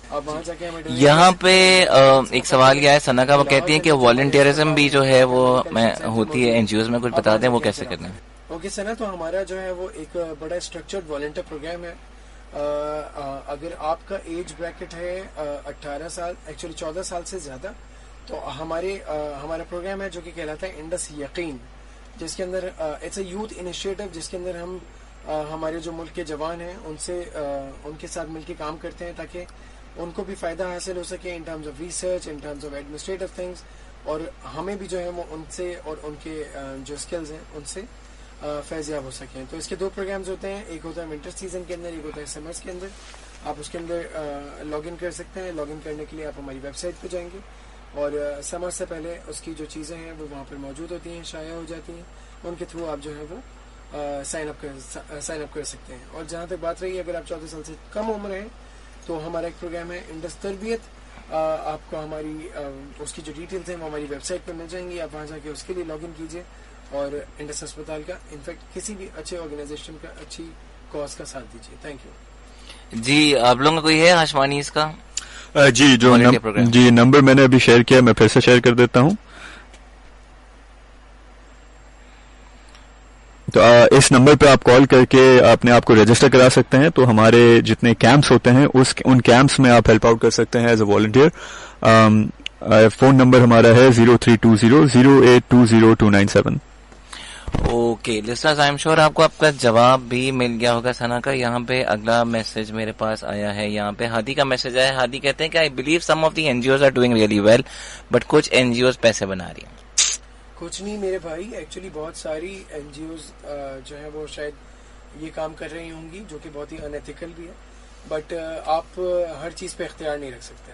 آپ وہاں جا کے ہمیں یہاں پہ ایک سوال یہ ہے ثنا کا, وہ کہتی ہیں کہ والنٹیئرزم بھی جو ہے وہ ہوتی ہے NGOs میں, کچھ بتا دیں وہ کیسے کرنا ہے. اوکے ثنا, تو ہمارا جو ہے وہ ایک بڑا اسٹرکچرڈ والنٹیئر پروگرام ہے. اگر آپ کا ایج بریکٹ ہے 18 سال, ایکچولی 14 سال سے زیادہ, تو ہمارا پروگرام ہے جو کہ کہلاتا ہے انڈس یقین, جس کے اندر اٹس اے یوتھ انیشیٹو, جس کے اندر ہم ہمارے جو ملک کے جوان ہیں ان کے ساتھ مل کے کام کرتے ہیں تاکہ ان کو بھی فائدہ حاصل ہو سکے in terms of research, in terms of administrative things, اور ہمیں بھی جو ہے وہ ان سے اور ان کے جو اسکلز ہیں ان سے فیض یاب ہو سکیں. تو اس کے 2 پروگرامز ہوتے ہیں, ایک ہوتا ہے ونٹر سیزن کے اندر, ایک ہوتا ہے سمرس کے اندر. آپ اس کے اندر لاگ ان کر سکتے ہیں. لاگ ان کرنے کے لیے آپ ہماری ویب سائٹ پہ جائیں گے, اور سمر سے پہلے اس کی جو چیزیں ہیں وہ وہاں پر موجود ہوتی ہیں, شائع ہو جاتی ہیں, ان کے تھرو آپ جو ہے وہ سائن اپ کر سکتے ہیں. اور جہاں تک بات رہی اگر آپ 14 سال سے کم عمر ہیں تو ہمارا ایک پروگرام ہے انڈس تربیت. آپ کو ہماری اس کی جو ڈیٹیلز ہیں وہ ہماری ویب سائٹ پہ مل جائیں گی. آپ وہاں جا کے اس کے لیے لاگ ان کیجیے اور انڈس ہسپتال کا, انفیکٹ کسی بھی اچھے آرگنائزیشن کا, اچھی کاز کا ساتھ دیجیے. Thank you. جی, آپ لوگوں کا کوئی ہے ہاشمانیز کا؟ جی نمبر میں نے ابھی شیئر کیا, میں پھر سے شیئر کر دیتا ہوں. تو اس نمبر پہ آپ کال کر کے اپنے آپ کو رجسٹر کرا سکتے ہیں. تو ہمارے جتنے کیمپس ہوتے ہیں ان کیمپس میں آپ ہیلپ آؤٹ کر سکتے ہیں as a volunteer. Phone number ہمارا ہے 0320082029. Okay listeners, I am sure آپ کو آپ کا جواب بھی مل گیا ہوگا ثنا کا. یہاں پہ اگلا میسج میرے پاس آیا ہے, یہاں پہ ہادی کا میسج آیا ہے. ہادی کہتے ہیں کہ I believe some of the NGOs are doing really well but کچھ NGOs پیسے بنا رہی ہیں. کچھ نہیں میرے بھائی, ایکچولی بہت ساری NGOs جو ہیں وہ شاید یہ کام کر رہی ہوں گی جو کہ بہت ہی انیتھیکل بھی ہے, بٹ آپ ہر چیز پہ اختیار نہیں رکھ سکتے.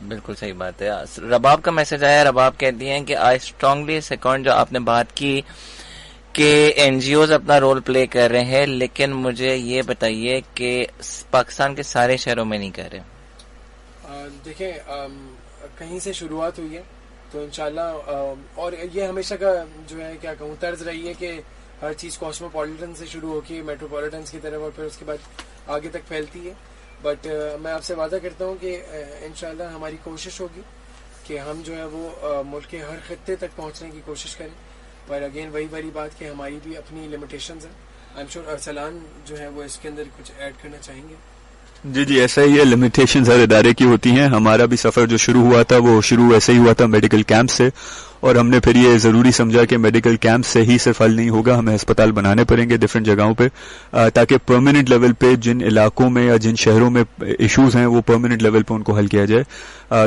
بالکل صحیح بات ہے. رباب کا میسج آیا. رباب کہتی ہیں کہ آئی اسٹرانگلی سیکنڈ, جو آپ نے بات کی کہ این جی اوز اپنا رول پلے کر رہے ہیں, لیکن مجھے یہ بتائیے کہ پاکستان کے سارے شہروں میں نہیں کر رہے. دیکھیں کہیں سے شروعات ہوئی ہے تو انشاءاللہ اور یہ ہمیشہ کا جو ہے کیا کہوں طرز رہی ہے کہ ہر چیز کاسموپولیٹن سے شروع ہو کے میٹروپولیٹنس کی طرف اور پھر اس کے بعد آگے تک پھیلتی ہے. بٹ میں آپ سے وعدہ کرتا ہوں کہ انشاءاللہ ہماری کوشش ہوگی کہ ہم جو ہے وہ ملک کے ہر خطے تک پہنچنے کی کوشش کریں. پر اگین وہی والی بات کہ ہماری بھی اپنی لمیٹیشنز ہیں. آئی ایم شیور ارسلان جو ہے وہ اس کے اندر کچھ ایڈ کرنا چاہیں گے. جی ایسا ہی ہے, لمیٹیشنز ہر ادارے کی ہوتی ہیں. ہمارا بھی سفر جو شروع ہوا تھا وہ شروع ایسے ہی ہوا تھا میڈیکل کیمپ سے, اور ہم نے پھر یہ ضروری سمجھا کہ میڈیکل کیمپ سے ہی صرف حل نہیں ہوگا, ہمیں ہسپتال بنانے پڑیں گے ڈفرینٹ جگہوں پہ تاکہ پرماننٹ لیول پہ جن علاقوں میں یا جن شہروں میں ایشوز ہیں وہ پرماننٹ لیول پہ ان کو حل کیا جائے.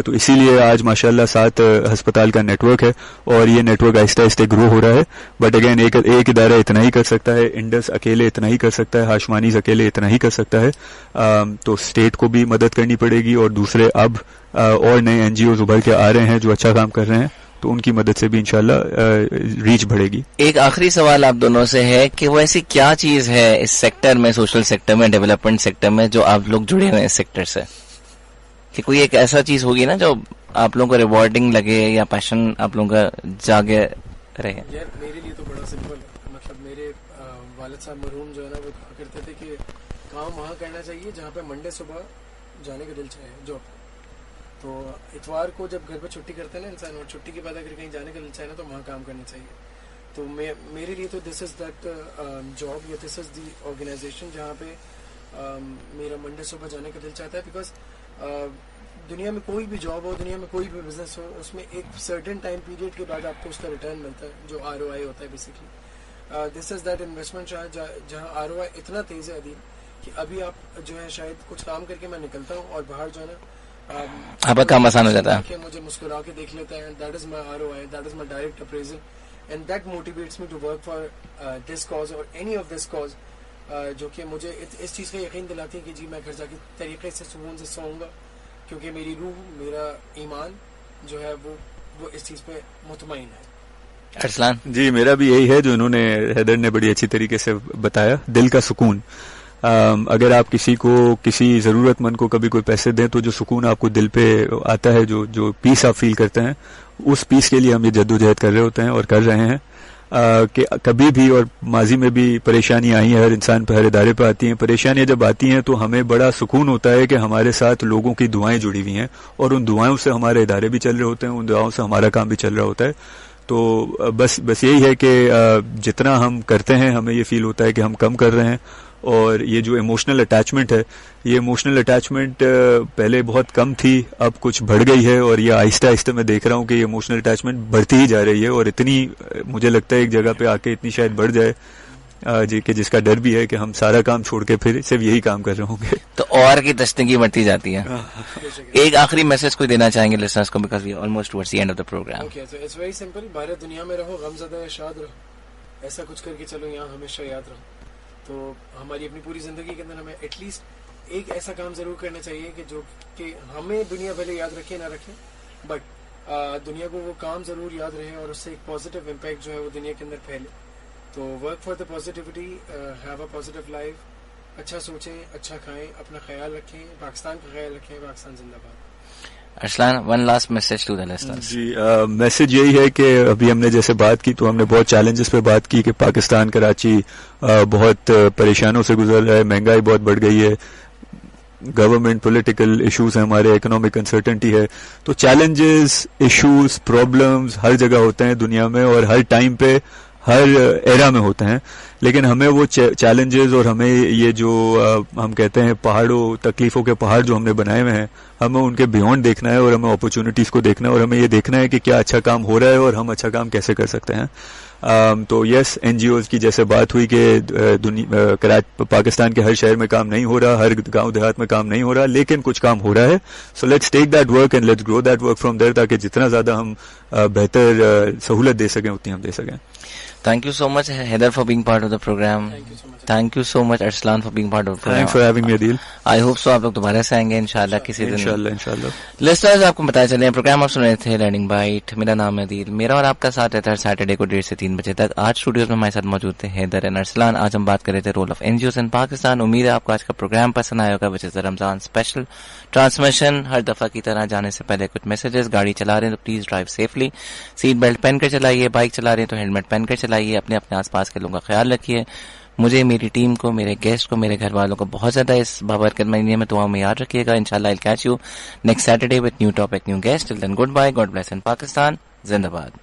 تو اسی لیے آج ماشاءاللہ 7 ہسپتال کا نیٹ ورک ہے اور یہ نیٹ ورک آہستہ آہستہ گرو ہو رہا ہے. بٹ اگین ایک ادارہ اتنا ہی کر سکتا ہے, انڈس اکیلے اتنا ہی کر سکتا ہے, ہاشمانیز اکیلے اتنا ہی کر سکتا ہے. تو اسٹیٹ کو بھی مدد کرنی پڑے گی اور دوسرے اب اور نئے این جی اوز ابھر کے آ رہے ہیں جو اچھا کام کر رہے ہیں, تو ان کی مدد سے بھی انشاءاللہ ریچ بڑھے گی. ایک آخری سوال آپ دونوں سے ہے کہ وہ ایسی کیا چیز ہے اس سیکٹر میں, سوشل سیکٹر میں, ڈیولپمنٹ سیکٹر میں, جو آپ لوگ جڑے ہوئے ہیں اس سیکٹر سے, کہ کوئی ایک ایسا چیز ہوگی نا جو آپ لوگوں کو ریوارڈنگ لگے یا پیشن آپ لوگوں کا جاگے رہے. یار میرے لیے تو بڑا سمپل ہے, مطلب میرے والد صاحب مرحوم جو ہے نا وہ کہا کرتے تھے کہ کام وہاں کرنا چاہیے جہاں پہ منڈے صبح جانے کا دل چاہے جاب. تو اتوار کو جب گھر پہ چھٹی کرتے ہیں نا انسان, اور چھٹی کے بعد اگر کہیں جانے کا دل چاہے نا تو وہاں کام کرنا چاہیے. تو میرے لیے تو دس از دیٹ جاب یا دس از دی آرگنائزیشن جہاں پہ میرا منڈے صبح جانے کا دل چاہتا ہے. بیکاز دنیا میں کوئی بھی جاب ہو, دنیا میں کوئی بھی بزنس ہو, اس میں ایک سرٹن ٹائم پیریڈ کے بعد آپ کو اس کا ریٹرن ملتا ہے جو ROI ہوتا ہے basically. This is that investment جہاں ROI اتنا تیز ہے ادیل کہ ابھی آپ جو ہے شاید کچھ کام کر کے میں نکلتا ہوں اور باہر جو ہے نا آپ کا کام آسان ہو جاتا ہے, مجھے مسکرا کے دیکھ لیتا ہے. That is my ROI, that is my direct appraisal, and that motivates me to work for this cause اور اینی آف دس کاز, جو کہ مجھے اس چیز کا یقین دلاتی ہے کہ جی میں گھر جا کے طریقے سے سکون سے سوؤں گا, کیونکہ میری روح, میرا ایمان جو ہے وہ اس چیز پہ مطمئن ہے. ارسلان جی میرا بھی یہی ہے جو انہوں نے حیدر نے بڑی اچھی طریقے سے بتایا, دل کا سکون. اگر آپ کسی ضرورت مند کو کبھی کوئی پیسے دیں تو جو سکون آپ کو دل پہ آتا ہے, جو پیس آپ فیل کرتے ہیں, اس پیس کے لیے ہم یہ جدوجہد کر رہے ہوتے ہیں اور کر رہے ہیں. کہ کبھی بھی اور ماضی میں بھی پریشانیاں آئی ہیں, ہر انسان پہ, ہر ادارے پہ آتی ہیں. پریشانیاں جب آتی ہیں تو ہمیں بڑا سکون ہوتا ہے کہ ہمارے ساتھ لوگوں کی دعائیں جڑی ہوئی ہیں اور ان دعاؤں سے ہمارے ادارے بھی چل رہے ہوتے ہیں, ان دعاؤں سے ہمارا کام بھی چل رہا ہوتا ہے. تو بس یہی ہے کہ جتنا ہم کرتے ہیں ہمیں یہ فیل ہوتا ہے کہ ہم کم کر رہے ہیں. اور یہ جو ایموشنل اٹیچمنٹ ہے, یہ ایموشنل اٹیچمنٹ پہلے بہت کم تھی, اب کچھ بڑھ گئی ہے, اور یہ آہستہ آہستہ میں دیکھ رہا ہوں کہ یہ ایموشنل اٹیچمنٹ بڑھتی ہی جا رہی ہے, اور اتنی مجھے لگتا ہے ایک جگہ پہ آ کے اتنی شاید بڑھ جائے جی کہ جس کا ڈر بھی ہے کہ ہم سارا کام چھوڑ کے پھر صرف یہی کام کر رہے ہوں گے, تو اور کی تشنگی بڑھتی جاتی ہے. ایک آخری میسج کوئی دینا چاہیں گے لسنرز کو, because we almost towards the end of the program. Okay, so it's very simple. Bharat دنیا میں رہو, غم زدہ شاد رہو, ایسا کچھ کر کے چلو یہاں ہمیشہ یاد رہو. تو ہماری اپنی پوری زندگی کے اندر ہمیں ایٹ لیسٹ ایک ایسا کام ضرور کرنا چاہیے کہ جو کہ ہمیں دنیا بھلے یاد رکھے نہ رکھے, بٹ دنیا کو وہ کام ضرور یاد رہے اور اس سے ایک پازیٹیو امپیکٹ جو ہے وہ دنیا کے اندر پھیلے. تو work for the positivity, have a positive life, اچھا سوچیں, اچھا کھائیں, اپنا خیال رکھیں, پاکستان کا خیال رکھیں. پاکستان زندہ باد. Arsalan, one last message to the listeners. جی میسج یہی ہے کہ ابھی ہم نے جیسے بات کی تو ہم نے بہت چیلنجز پہ بات کی کہ پاکستان کراچی بہت پریشانوں سے گزر رہا ہے, مہنگائی بہت بڑھ گئی ہے, گورنمنٹ پولیٹیکل ایشوز ہیں, ہمارے اکنامک انسرٹنٹی ہے. تو چیلنجز, ایشوز, پرابلمز ہر جگہ ہوتے ہیں دنیا میں اور ہر ٹائم پہ ہر ایرا میں ہوتے ہیں. لیکن ہمیں وہ چیلنجز اور ہمیں یہ جو ہم کہتے ہیں پہاڑوں, تکلیفوں کے پہاڑ جو ہم نے بنائے ہوئے ہیں, ہمیں ان کے بیونڈ دیکھنا ہے اور ہمیں اپرچونٹیز کو دیکھنا ہے اور ہمیں یہ دیکھنا ہے کہ کیا اچھا کام ہو رہا ہے اور ہم اچھا کام کیسے کر سکتے ہیں. تو یس, این جی اوز کی جیسے بات ہوئی کہ پاکستان کے ہر شہر میں کام نہیں ہو رہا, ہر گاؤں دیہات میں کام نہیں ہو رہا, لیکن کچھ کام ہو رہا ہے. So let's take that work and let's grow that work from there, تاکہ جتنا زیادہ ہم بہتر سہولت دے سکیں اتنی ہم دے سکیں. Thank you so much, Heather, for being part of the program. Thank you so much. Thank you so much, Arslan, for being part of the program. Thanks for having me, Adil. I hope so आप लोग दोबारा से आएंगे इंशाल्लाह किसी दिन. इंशाल्लाह. Listeners, आपको बताया चले प्रोग्राम आप सुन रहे थे लर्निंग बाइट. मेरा नाम है अदील. मेरा और आपका साथ रहता है सैटरडे को 1:30 से 3 बजे तक. आज स्टूडियोज में हमारे साथ मौजूद थे हैदर एंड अरसलान. आज हम बात कर रहे थे role of NGOs in Pakistan. उम्मीद है आपको आज का प्रोग्राम पसंद आया होगा, which is the Ramzan special transmission. हर दफा की तरह जाने से पहले कुछ मैसेजेस. गाड़ी चला रहे हैं तो please drive safely, seat belt पहन कर चलाइए. बाइक चला रहे हैं तो हेलमेट पहन कर चलाइए. अपने अपने आसपास के लोगों का ख्याल रखिए. मुझे, मेरी टीम को, मेरे गेस्ट को, मेरे घर वालों को बहुत ज्यादा इस बाबरकत महीने में दुआ में याद रखिएगा. इंशाल्लाह I'll catch you next Saturday with new topic, new guest. Till then, goodbye, God bless in Pakistan, Zindabad.